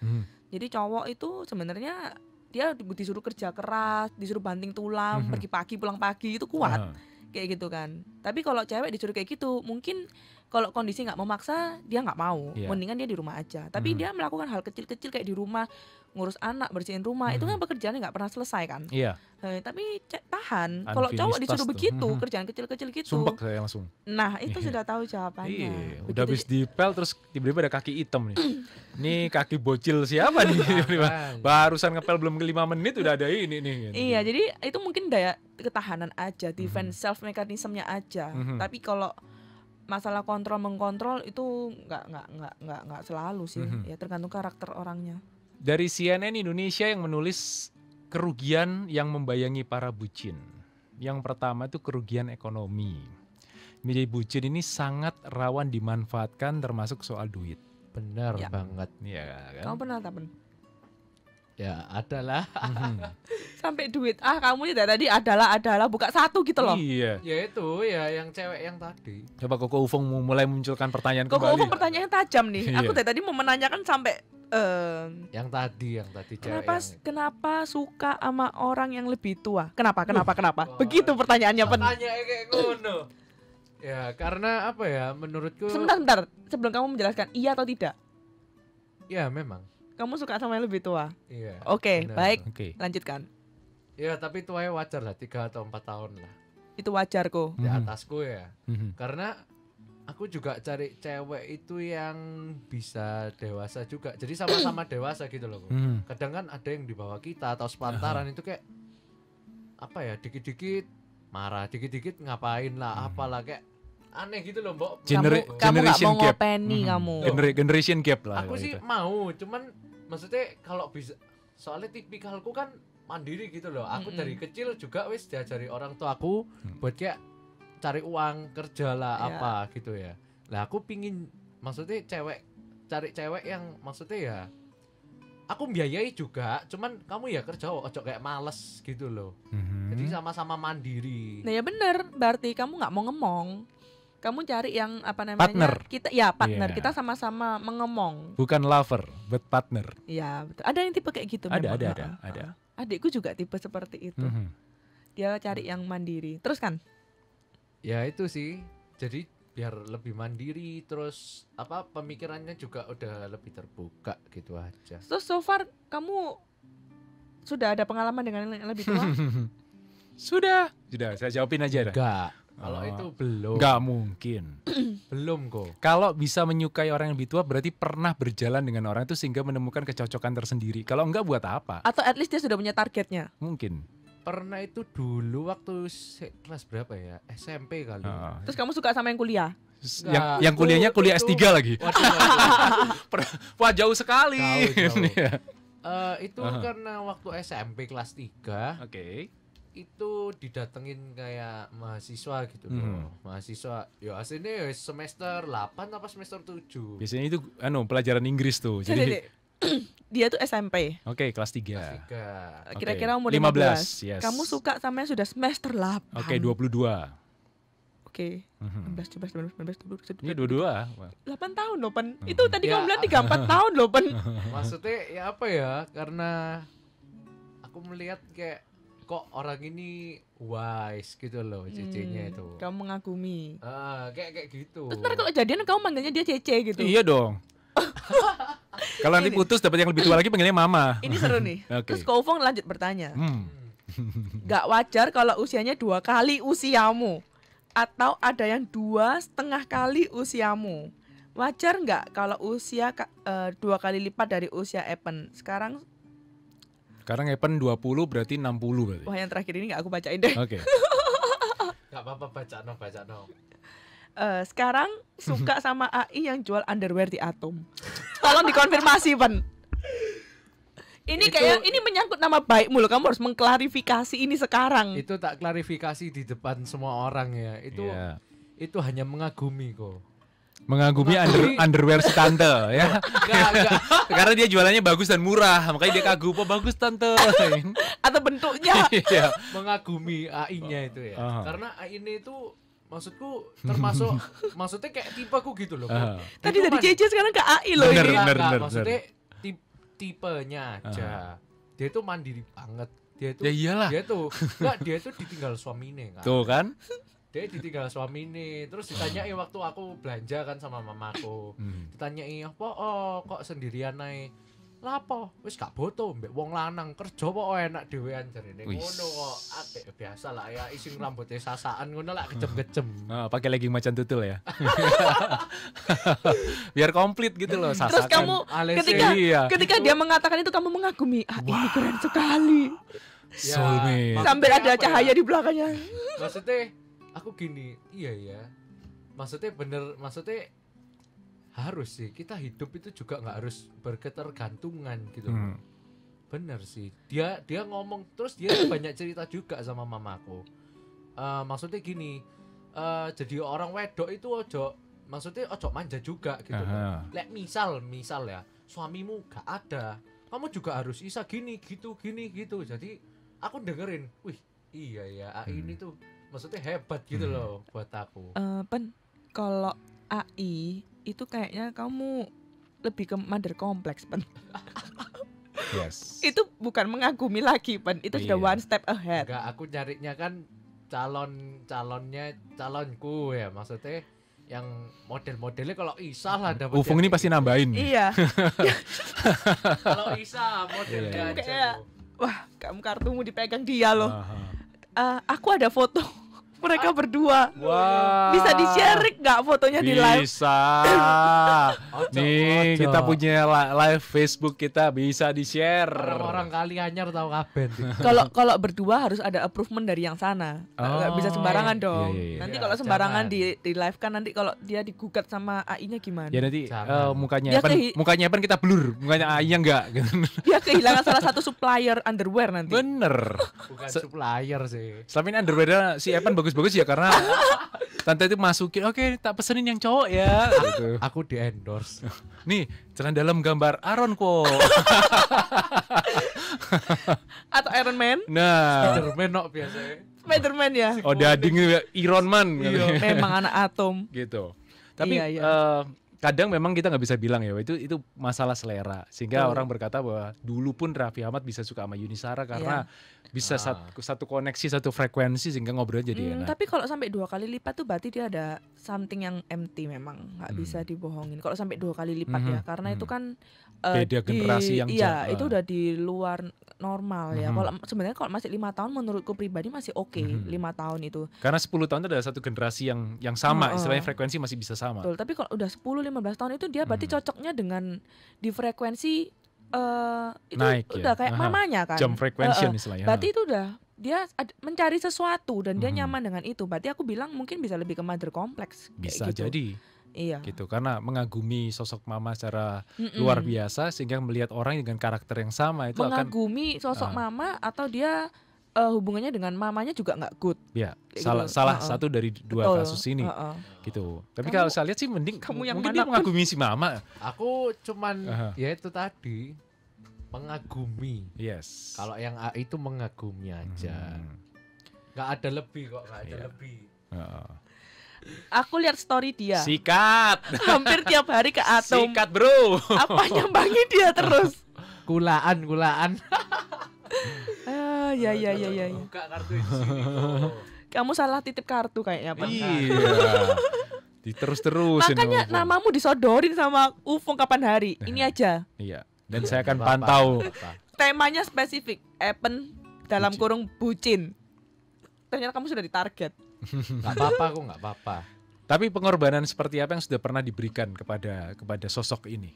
Jadi cowok itu sebenarnya dia disuruh kerja keras, disuruh banting tulang, pergi pagi pulang pagi itu kuat. Kayak gitu kan. Tapi kalau cewek disuruh kayak gitu, mungkin kalau kondisi nggak memaksa dia nggak mau, mendingan dia di rumah aja. Tapi dia melakukan hal kecil-kecil kayak di rumah, ngurus anak, bersihin rumah, itu kan pekerjaannya nggak pernah selesai kan. Iya. Tapi tahan. Kalau cowok disuruh begitu, kerjaan kecil-kecil gitu. Sumpek saya langsung. Nah itu sudah tahu jawabannya. Iya. Udah habis dipel terus tiba-tiba ada kaki hitam nih. Ini kaki bocil siapa nih? Tiba-tiba barusan ngepel belum 5 menit udah ada ini nih. Gitu. Iya, jadi itu mungkin daya ketahanan aja, defense self mekanismenya aja. Tapi kalau masalah kontrol mengkontrol itu nggak selalu sih. Ya tergantung karakter orangnya. Dari CNN Indonesia yang menulis kerugian yang membayangi para bucin. Yang pertama itu kerugian ekonomi. Menjadi bucin ini sangat rawan dimanfaatkan termasuk soal duit. Bener Ya. banget. Iya Kamu kan? pernah Tapen? Ya adalah. Sampai duit. Kamu tidak tadi adalah buka satu gitu loh. Iya. Ya itu ya yang cewek yang tadi. Coba Koko Ufung mulai munculkan pertanyaan Kok kembali. pertanyaannya tajam nih. Aku Iya. dari tadi mau menanyakan sampai Yang tadi cewek kenapa yang kenapa suka sama orang yang lebih tua? Kenapa? Wah. Begitu pertanyaannya, Pen. tanya kayak ngono. Ya karena apa ya menurutku Sebentar. Sebelum kamu menjelaskan iya atau tidak. ya memang. Kamu suka sama yang lebih tua. Iya. Oke, bener. baik. Oke. Lanjutkan. Ya tapi tuanya wajar lah 3 atau 4 tahun lah Itu wajar kok. di Mhm. atasku ya. Karena aku juga cari cewek itu yang bisa dewasa juga. Jadi sama-sama dewasa gitu loh. Kadang kan ada yang di bawah kita atau sepantaran itu kayak apa ya dikit-dikit marah, dikit-dikit ngapain lah, apalah kayak aneh gitu loh, Mbok. Kamu nggak Generation mau gap. ngopeni kamu. Generation gap lah. Aku kalau sih gitu. mau, cuman maksudnya kalau bisa soalnya tipikalku kan mandiri gitu loh. Aku Mm-mm. dari kecil juga wis diajari orang tua aku buat kayak cari uang, kerja lah Ya. apa gitu ya. Lah aku pingin maksudnya cari cewek yang maksudnya ya aku biayai juga, cuman kamu ya kerja ojo kayak males gitu loh. Jadi sama-sama mandiri. Nah ya bener, berarti kamu nggak mau ngemong. Kamu cari yang apa namanya? Partner. Kita ya partner. Iya. Kita sama-sama mengemong. Bukan lover, but partner. Iya betul. Ada yang tipe kayak gitu. Ada, memang. ada. Adikku juga tipe seperti itu. Dia cari yang mandiri. Terus kan? Ya itu sih. Jadi biar lebih mandiri terus apa pemikirannya juga udah lebih terbuka gitu aja. Terus so far kamu sudah ada pengalaman dengan yang lebih tua? Sudah, saya jawabin aja dah. Enggak. Kalau Oh. itu belum. Nggak mungkin. Belum kok. Kalau bisa menyukai orang yang lebih tua berarti pernah berjalan dengan orang itu sehingga menemukan kecocokan tersendiri. Kalau enggak buat apa? Atau at least dia sudah punya targetnya? Mungkin. Pernah itu dulu waktu kelas berapa ya? SMP kali. Heeh. Terus kamu suka sama yang kuliah? Yang kuliahnya kuliah itu- S3 lagi. Wah, jauh sekali. Jauh. Iya. Itu Aha. karena waktu SMP kelas 3 Oke. itu didatengin kayak mahasiswa gitu loh. Mahasiswa ya aslinya ya semester 8 apa semester 7. Biasanya itu pelajaran Inggris tuh. Jadi, Jadi dia tuh SMP. oke, kelas 3. Kelas 3. Kira-kira umur 15, 15. yes. Kamu suka sama yang sudah semester 8. Oke, 22. Oke. Mhm. 16, 17, 18, 19, 20, Iya, 22. 8 tahun loh, Pen. Itu tadi Ya. kamu bilang 34 tahun loh, Pen. Maksudnya ya apa ya? Karena aku melihat kayak kok orang ini wise gitu loh cece-nya itu. Kamu mengagumi. Kayak gitu. Terus ntar kalau jadian kamu manggilnya dia Cece gitu. Iya dong. Kalau nanti Ini. putus dapat yang lebih tua lagi panggilnya mama. Ini seru nih. Oke. Terus Kak Ufong lanjut bertanya. Hmm. Gak wajar kalau usianya 2 kali usiamu, atau ada yang 2,5 kali usiamu. Wajar nggak kalau usia 2 kali lipat dari usia Epen? Sekarang, Sekarang Epen 20 berarti 60 berarti. wah yang terakhir ini nggak aku bacain deh. Oke. Gak apa-apa baca no. Sekarang suka sama AI yang jual underwear di Atom. Tolong dikonfirmasi, Pen. Ini Itu- kayak ini menyangkut nama baikmu loh. Kamu harus mengklarifikasi ini sekarang. Itu tak klarifikasi di depan semua orang ya. Iya. Itu hanya mengagumi kok. Mengagumi underwear si tante ya. Enggak. Karena dia jualannya bagus dan murah, makanya dia kagum, "Oh, bagus tante." Atau bentuknya. Iya. Mengagumi AI-nya itu ya. Aha. Karena AI ini itu maksudku termasuk maksudnya kayak tipeku gitu loh. Aha. Tadi Itu dari man- CC sekarang ke AI loh Bener, ini. bener. Maksudnya tipenya aja. Dia itu mandiri banget. Dia itu Ya iyalah. dia itu ditinggal suaminya kan. Tuh kan? Dia ditinggal suaminya. Terus ditanyai waktu aku belanja kan sama mamaku. Hmm. Ditanyai apa kok sendirian ae. Lah apa? Wis gak boto mbek wong lanang kerja kok enak dhewean jarene. Wis. Ngono kok. Apik biasa lah ya ising rambutnya sasaan ngono lah kejem-kejem. Pakai legging macan tutul ya. Biar komplit gitu loh Terus sasakan. kamu Alesnya Iya. ketika dia mengatakan itu kamu mengagumi, ini keren sekali. Soulmate. Sambil Maksudnya ada apa ya? cahaya di belakangnya. Maksudnya aku gini, iya ya. Maksudnya bener, maksudnya harus sih kita hidup itu juga nggak harus berketergantungan gitu. Hmm. Bener sih. Dia ngomong terus dia banyak cerita juga sama mamaku. maksudnya gini, jadi orang wedok itu ojo manja juga gitu. Lek misal ya, suamimu gak ada, kamu juga harus bisa gini gitu. Jadi aku dengerin, wih iya ya, AI ini tuh maksudnya hebat gitu loh buat aku. Kalau AI itu kayaknya kamu lebih ke mother kompleks, Pen. Yes. Itu bukan mengagumi lagi, Pen. Itu sudah one step ahead. Enggak, aku nyarinya kan calonku ya, maksudnya yang model-modelnya kalau Isa lah dapat. Ufung ini pasti nambahin. Iya. Kalau Isa modelnya aja. Kayak, wah, kamu kartumu dipegang dia loh. Aku ada foto mereka berdua. Wah. Bisa di-share nggak fotonya di live? Bisa. Nih, kita punya live Facebook kita bisa di-share. Orang-orang kali anyar tahu kaben. Kalau berdua harus ada approval dari yang sana. Nggak bisa sembarangan dong. Iya. Nanti Ya, kalau sembarangan jangan. di live kan nanti kalau dia digugat sama AI-nya gimana? Ya nanti Jangan. mukanya Evan kita blur, mukanya Ayang enggak. Dia kehilangan salah satu supplier underwear nanti. Bener. Bukan supplier sih. Selama ini underwear si Evan bagus-bagus ya karena tante itu masukin, oke tak pesenin yang cowok ya. Gitu. Aku di endorse. Nih, celana dalam gambar Aaron kok. Atau Iron Man? Nah, Spiderman no biasanya. Spiderman ya. oh dading Iron Man Iya, memang anak atom. gitu. Tapi Iya. kadang memang kita nggak bisa bilang ya itu masalah selera sehingga Betul. orang berkata bahwa dulu pun Raffi Ahmad bisa suka sama Yuni Shara karena bisa satu koneksi, satu frekuensi sehingga ngobrolnya jadi enak. Tapi kalau sampai 2 kali lipat tuh berarti dia ada something yang empty, memang nggak bisa dibohongin. Kalau sampai 2 kali lipat ya, karena itu kan Beda generasi yang iya, itu udah di luar normal ya. Mhm. Kalau sebenarnya kalau masih 5 tahun menurutku pribadi masih oke. 5 tahun itu. Karena 10 tahun itu adalah satu generasi yang sama, Heeh. istilahnya frekuensi masih bisa sama. Betul, tapi kalau udah 10-15 tahun itu dia berarti cocoknya dengan di frekuensi itu Naik ya. udah kayak Aha. mamanya kan. Jump frequency Heeh. istilahnya. Berarti itu udah dia mencari sesuatu dan dia nyaman dengan itu. Berarti aku bilang mungkin bisa lebih ke mother complex. Kayak bisa gitu. jadi Iya. gitu karena mengagumi sosok mama secara luar biasa sehingga melihat orang dengan karakter yang sama itu akan Mengagumi sosok mama atau dia hubungannya dengan mamanya juga nggak good. ya Kayak salah gitu. satu dari 2 Betul. kasus ini Heeh. gitu. Tapi Kamu- kalau saya lihat sih mending kamu yang mungkin mana dia pun. mengagumi si mama. Aku cuman Aha. ya itu tadi mengagumi. Yes. Kalau yang A itu mengagumi aja. Nggak ada lebih kok, nggak ada Iya. lebih. Heeh. Aku lihat story dia. Sikat. Hampir tiap hari ke Atom. Sikat, Bro. Apa nyambangi dia terus? Kulaan. Ya. Buka kartu di sini. kok. Kamu salah titip kartu kayaknya, Pak. Iya. Diterus-terusin. Makanya Ufung. namamu disodorin sama Ufung kapan hari. Ini aja. Iya. Dan saya akan Nggak apa-apa, pantau. nggak apa-apa. Temanya spesifik. Epen dalam Bucin. kurung bucin. Ternyata kamu sudah ditarget. Nggak apa-apa kok, nggak apa-apa. Tapi pengorbanan seperti apa yang sudah pernah diberikan kepada sosok ini?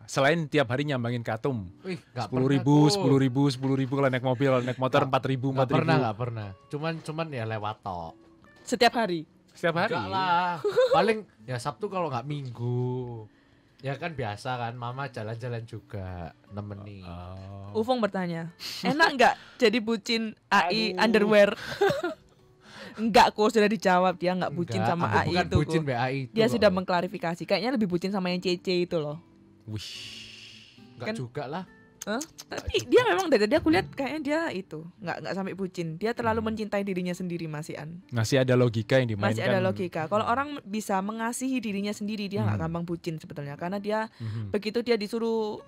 Selain tiap hari nyambangin katum, Wih, nggak 10.000, pernah, 10.000 kalau naik mobil, naik motor 4.000, Nggak 4.000. nggak pernah. Cuman ya lewat tok. Setiap hari. Setiap hari. Enggak lah. Paling ya Sabtu kalau nggak Minggu. Ya kan biasa kan, mama jalan-jalan juga nemenin. Oh. Ufung bertanya, enak nggak jadi bucin AI Aduh. underwear? Enggak, kok sudah dijawab, dia nggak bucin Enggak, sama aku AI bukan itu. bucin Kok. BAI itu. Dia kok. sudah mengklarifikasi. Kayaknya lebih bucin sama yang CC itu loh. Wih. Enggak kan- juga lah. Tapi dia memang dari tadi aku lihat kayaknya dia itu nggak sampai bucin. Dia terlalu mencintai dirinya sendiri, Mas Ian. Masih ada logika yang dimainkan. Masih ada logika. Kalau orang bisa mengasihi dirinya sendiri, dia nggak gampang bucin sebetulnya. Karena dia begitu dia disuruh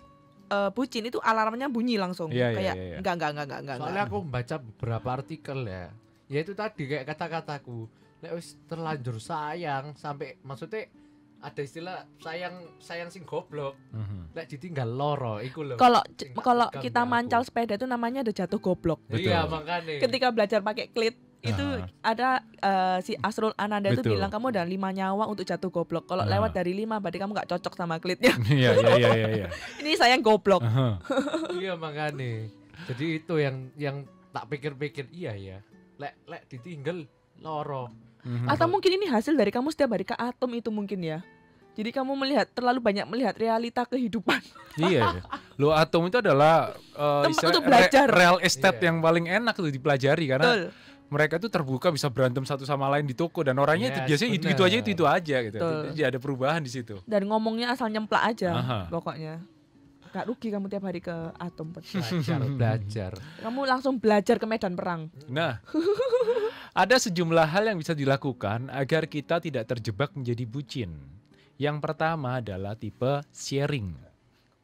bucin itu alarmnya bunyi langsung. Iya, iya, Kayak iya, iya. enggak. Soalnya aku membaca beberapa artikel ya. Ya itu tadi kayak kata-kataku. Nek wis terlanjur sayang sampai maksudnya ada istilah sayang sing goblok. Lek ditinggal loro iku lho. Kalau Sing tak kalau pegang kita mbak mancal aku. sepeda itu namanya ada jatuh goblok. Iya Betul. makanya. Ketika belajar pakai klit itu ada si Asrul Ananda itu Betul. bilang kamu ada 5 nyawa untuk jatuh goblok. Kalau Ah. lewat dari 5 berarti kamu nggak cocok sama klitnya. Iya. Ini sayang goblok. Aha. Iya makanya. Jadi itu yang tak pikir-pikir iya ya. Lek ditinggal loro. Atau mungkin ini hasil dari kamu setiap hari ke Atom itu mungkin ya. Jadi kamu terlalu banyak melihat realita kehidupan. Iya. Lo Atom itu adalah Tempat istilah untuk belajar. real estate Iya. yang paling enak tuh dipelajari karena Betul. mereka tuh terbuka bisa berantem satu sama lain di toko dan orangnya Yes, biasanya itu aja itu aja gitu. Betul. Tidak ada perubahan di situ. Dan ngomongnya asal nyemplak aja Aha. pokoknya. Gak rugi kamu tiap hari ke Atom. belajar. Kamu langsung belajar ke medan perang. Nah, ada sejumlah hal yang bisa dilakukan agar kita tidak terjebak menjadi bucin. Yang pertama adalah tipe sharing.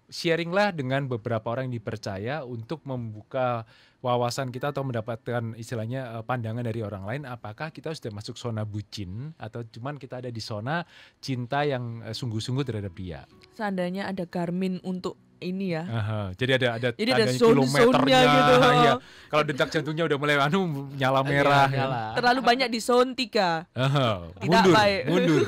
Sharinglah dengan beberapa orang yang dipercaya untuk membuka wawasan kita atau mendapatkan istilahnya pandangan dari orang lain. Apakah kita sudah masuk zona bucin atau cuman kita ada di zona cinta yang sungguh-sungguh terhadap dia. Seandainya ada Garmin untuk ini ya. Aha, jadi ada Jadi ada tandanya zone-zonenya gitu. Iya. Kalau detak jantungnya udah mulai nyala merah. Nyala. Terlalu banyak di zone 3. Aha, Tidak baik.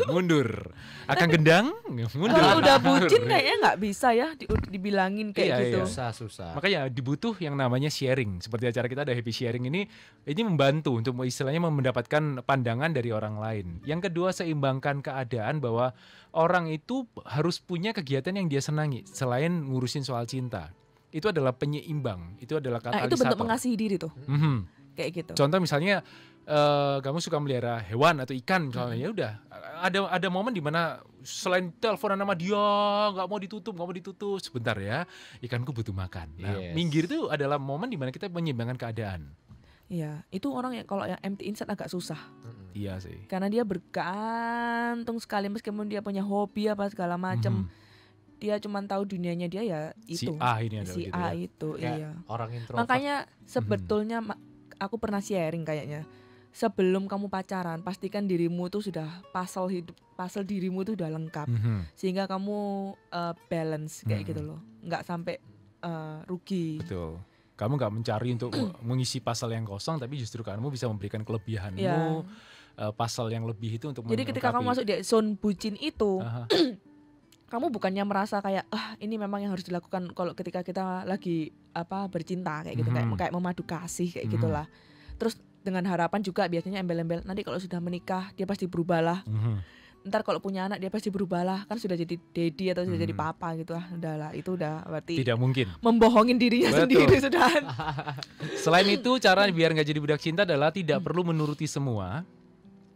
mundur. Akan gendang, mundur. Kalau udah bucin kayaknya nggak bisa ya dibilangin kayak Iya, gitu. iya. Susah. Makanya dibutuh yang namanya sharing. Seperti acara kita ada happy sharing ini membantu untuk istilahnya mendapatkan pandangan dari orang lain. Yang kedua, seimbangkan keadaan bahwa orang itu harus punya kegiatan yang dia senangi selain ngurusin soal cinta. Itu adalah penyeimbang. Itu adalah Nah, katalisator. itu bentuk mengasihi diri tuh. Mhm. Kayak gitu. Contoh misalnya kamu suka melihara hewan atau ikan misalnya, ya udah ada momen di mana selain teleponan sama dia nggak mau ditutup sebentar ya, ikanku butuh makan. Nah, Yes. minggir itu adalah momen di mana kita menyeimbangkan keadaan. Iya, itu orang yang kalau yang empty inside agak susah. Iya sih. Karena dia bergantung sekali meskipun dia punya hobi apa segala macam. Mhm. Dia cuma tahu dunianya dia ya Si itu. A ini adalah Si gitu A ya. itu, Kayak iya. orang introvert. Makanya sebetulnya aku pernah sharing kayaknya. Sebelum kamu pacaran, pastikan dirimu tuh sudah puzzle dirimu tuh udah lengkap. Mhm. Sehingga kamu balance kayak Mhm. gitu loh. Nggak sampai rugi. Betul. Kamu nggak mencari untuk mengisi pasal yang kosong, tapi justru kamu bisa memberikan kelebihanmu, Iya. pasal yang lebih itu untuk Jadi ketika kamu masuk di zone bucin itu, Aha. kamu bukannya merasa kayak ini memang yang harus dilakukan kalau ketika kita lagi bercinta kayak gitu, kayak memadu kasih kayak gitulah. Terus dengan harapan juga biasanya embel-embel nanti kalau sudah menikah dia pasti berubah lah. Ntar kalau punya anak dia pasti berubah lah, kan sudah jadi daddy atau sudah jadi papa gitu lah. Udahlah, itu udah berarti Tidak mungkin. membohongin dirinya Betul. sendiri sudah. Selain itu, cara biar nggak jadi budak cinta adalah tidak perlu menuruti semua.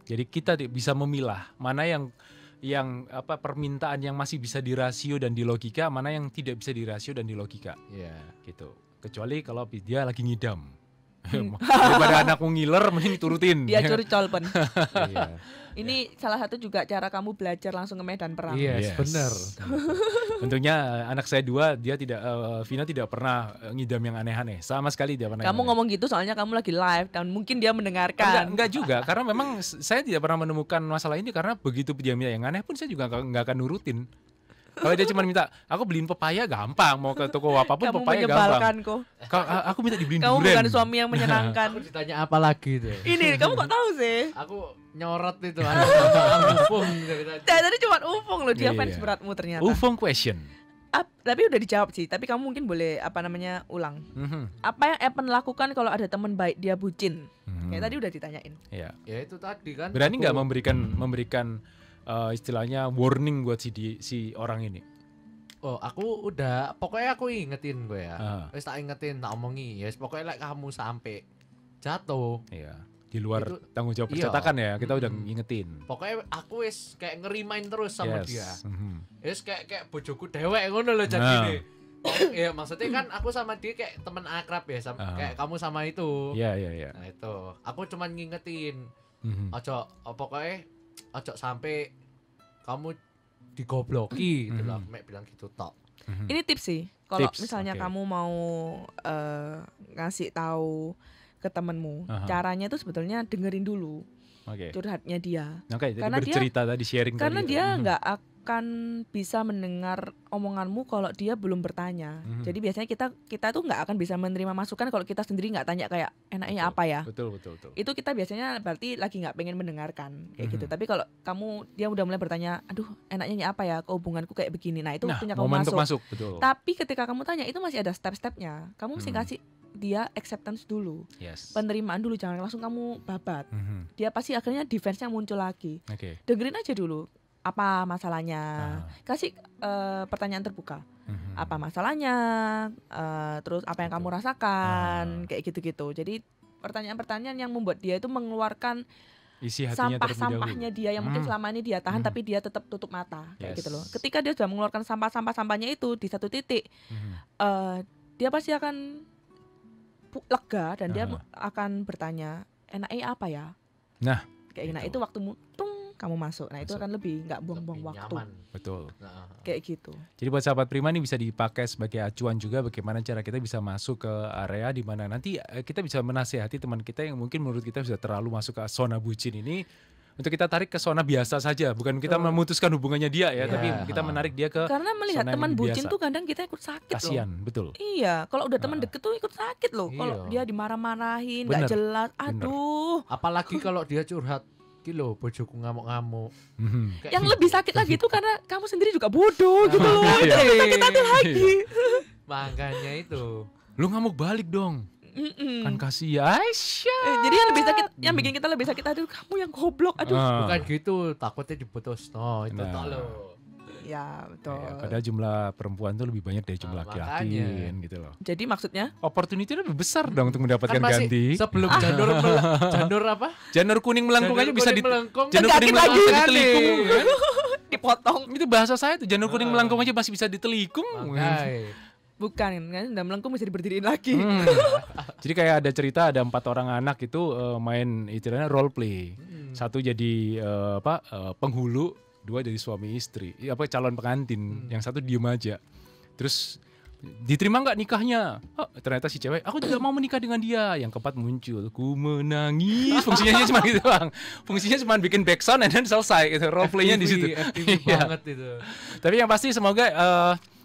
Jadi kita bisa memilah mana yang permintaan yang masih bisa dirasio dan di logika, mana yang tidak bisa dirasio dan di logika. Iya. Gitu. Kecuali kalau dia lagi ngidam. Daripada anakmu ngiler mending turutin. Dia curcol pen. Iya. Ini salah satu juga cara kamu belajar langsung ke medan perang. Yes, benar. Tentunya anak saya 2, dia tidak Vina tidak pernah ngidam yang aneh-aneh. Sama sekali dia pernah. Kamu yang aneh. ngomong gitu soalnya kamu lagi live dan mungkin dia mendengarkan. Enggak juga, karena memang saya tidak pernah menemukan masalah ini karena begitu dia minta yang aneh pun saya juga nggak akan nurutin. Kalau dia cuma minta, aku beliin pepaya gampang, mau ke toko apapun Kamu pepaya gampang. menyebalkanku. Aku minta dibeliin Kamu durian. bukan suami yang menyenangkan. Aku ditanya apa lagi tuh? Ini kamu kok tahu sih? Aku nyorot itu ufung dari tadi. Tadi cuma ufung loh, dia Iya. fans beratmu ternyata. Ufong question. Tapi udah dijawab sih, tapi kamu mungkin boleh ulang. Apa yang Evan lakukan kalau ada teman baik dia bucin? Kayak tadi udah ditanyain. Ya. Ya itu tadi kan. Berani nggak aku- memberikan istilahnya warning buat si orang ini? Oh, aku udah pokoknya aku ingetin gue ya. Ah. Wis tak ingetin, tak omongi. Ya pokoknya like kamu sampai jatuh. Iya. Di luar Itu- tanggung jawab iya. percetakan ya, kita udah ngingetin. Pokoknya aku wis kayak ngerimain terus sama dia. Mhm. Wis kayak bojoku dewek ngono loh Nah. jadine. Ya maksudnya kan aku sama dia kayak teman akrab ya, kayak kamu sama itu. Iya. Nah itu, aku cuman ngingetin, Mhm. pokoknya ojo sampai kamu digobloki gitu loh, mek bilang gitu tok. Mhm. Ini tips sih. Kalau Tips, misalnya oke. kamu mau ngasih tahu ke temenmu, Aha. caranya tuh sebetulnya dengerin dulu Oke. curhatnya dia. Oke, jadi Karena dia- bercerita tadi sharing Karena tadi. dia Mhm. nggak akan bisa mendengar omonganmu kalau dia belum bertanya. Mhm. Jadi biasanya kita tuh nggak akan bisa menerima masukan kalau kita sendiri nggak tanya kayak enaknya apa ya. Betul. Itu kita biasanya berarti lagi nggak pengen mendengarkan kayak gitu. Mhm. Tapi kalau dia udah mulai bertanya, aduh enaknya apa ya, hubunganku kayak begini. Nah itu Nah, waktunya kamu momen untuk masuk. masuk, betul. Tapi ketika kamu tanya itu masih ada step-stepnya. Kamu mesti Hmm. kasih dia acceptance dulu, Yes. penerimaan dulu, jangan langsung kamu babat. Mhm. Dia pasti akhirnya defense-nya muncul lagi. Oke. Dengerin aja dulu apa masalahnya. Kasih pertanyaan terbuka. Mhm. Apa masalahnya? Terus apa yang kamu rasakan? Kayak gitu-gitu. Jadi pertanyaan-pertanyaan yang membuat dia itu mengeluarkan Isi hatinya terlebih dahulu. sampah-sampahnya dia yang mungkin selama ini dia tahan tapi dia tetap tutup mata kayak gitu loh. Ketika dia sudah mengeluarkan sampahnya itu di satu titik, dia pasti akan lega dan dia akan bertanya, enaknya apa ya? Nah, kayak itu waktumu kamu masuk. Nah, itu akan lebih nggak buang-buang waktu. Nyaman. Betul. Kayak gitu. Jadi buat sahabat Prima ini bisa dipakai sebagai acuan juga bagaimana cara kita bisa masuk ke area di mana nanti kita bisa menasihati teman kita yang mungkin menurut kita sudah terlalu masuk ke zona bucin ini, untuk kita tarik ke zona biasa saja, bukan kita memutuskan hubungannya dia ya, tapi kita menarik dia ke karena melihat teman bucin tuh kadang kita ikut sakit loh. Kasian, betul. Iya, kalau udah teman deket tuh ikut sakit loh. Kalau dia dimarah-marahin, nggak jelas, aduh. Apalagi kalau dia curhat, loh bojoku ngamuk-ngamuk. Yang lebih sakit lagi tuh karena kamu sendiri juga bodoh gitu loh. Itu lebih sakit hati lagi. Makanya itu. Lu ngamuk balik dong. Kan kasihan. Jadi yang lebih sakit, yang bikin kita lebih sakit, aduh kamu yang goblok, aduh. Bukan gitu, takutnya diputus. No, itu tak loh. Ya betul. Ya, kadang jumlah perempuan tuh lebih banyak dari jumlah laki-laki gitu loh. Jadi maksudnya opportunity lebih besar dong untuk mendapatkan kan ganti. Sebelum janur apa? Janur kuning melengkung aja bisa janur kuning melengkung bisa ditelikung kan? Dipotong. Itu bahasa saya tuh, janur kuning melengkung aja masih bisa ditelikung. Bukan kan, udah melengkung bisa diberdiriin lagi. Jadi kayak ada cerita ada 4 orang anak itu main istilahnya role play. Satu jadi penghulu, 2 dari suami istri, calon pengantin, yang satu diem aja. Terus diterima nggak nikahnya? Oh, ternyata si cewek, aku tidak mau menikah dengan dia. Yang keempat muncul, ku menangis. Fungsinya cuma gitu bang. Fungsinya cuma bikin backsound dan selesai. Gitu. Role playnya di situ. Banget itu. Tapi yang pasti semoga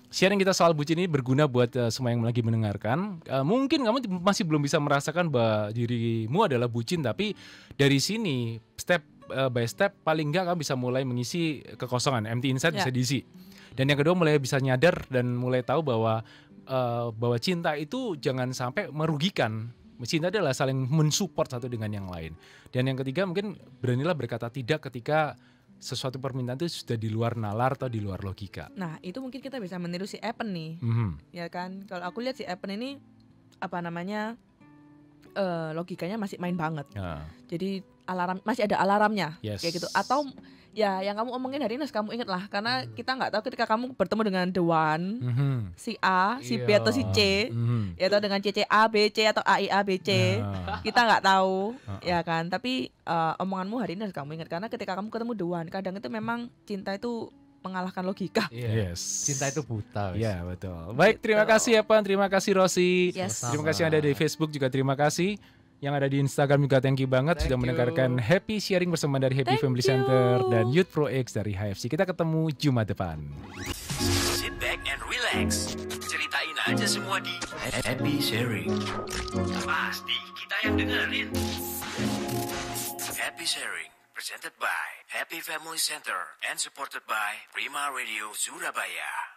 sharing kita soal bucin ini berguna buat semua yang lagi mendengarkan. Mungkin kamu masih belum bisa merasakan bahwa dirimu adalah bucin, tapi dari sini step by step paling enggak kamu bisa mulai mengisi kekosongan, empty inside bisa diisi. Dan yang kedua mulai bisa nyadar dan mulai tahu bahwa cinta itu jangan sampai merugikan. Cinta adalah saling mensupport satu dengan yang lain. Dan yang ketiga mungkin beranilah berkata tidak ketika sesuatu permintaan itu sudah di luar nalar atau di luar logika. Nah itu mungkin kita bisa meniru si Epen nih, ya kan? Kalau aku lihat si Epen ini logikanya masih main banget. Jadi masih ada alarmnya kayak gitu. Atau ya yang kamu omongin hari ini kamu ingat lah, karena kita nggak tahu ketika kamu bertemu dengan the one, si A, si B atau si C, ya atau dengan CCA, BC atau AIA, BC, kita nggak tahu, ya kan. Tapi omonganmu hari ini harus kamu ingat, karena ketika kamu ketemu the one, kadang itu memang cinta itu mengalahkan logika. Cinta itu buta. Ya betul. Baik, terima kasih ya Pan, terima kasih Rosi, terima kasih yang ada di Facebook juga terima kasih. Yang ada di Instagram juga thank you banget sudah mendengarkan Happy Sharing bersama dari Happy Family Center dan Youth Pro X dari HFC. Kita ketemu Jumat depan. Sit back and relax. Ceritain aja semua di Happy Sharing. Pasti kita yang dengerin. Happy Sharing presented by Happy Family Center and supported by Prima Radio Surabaya.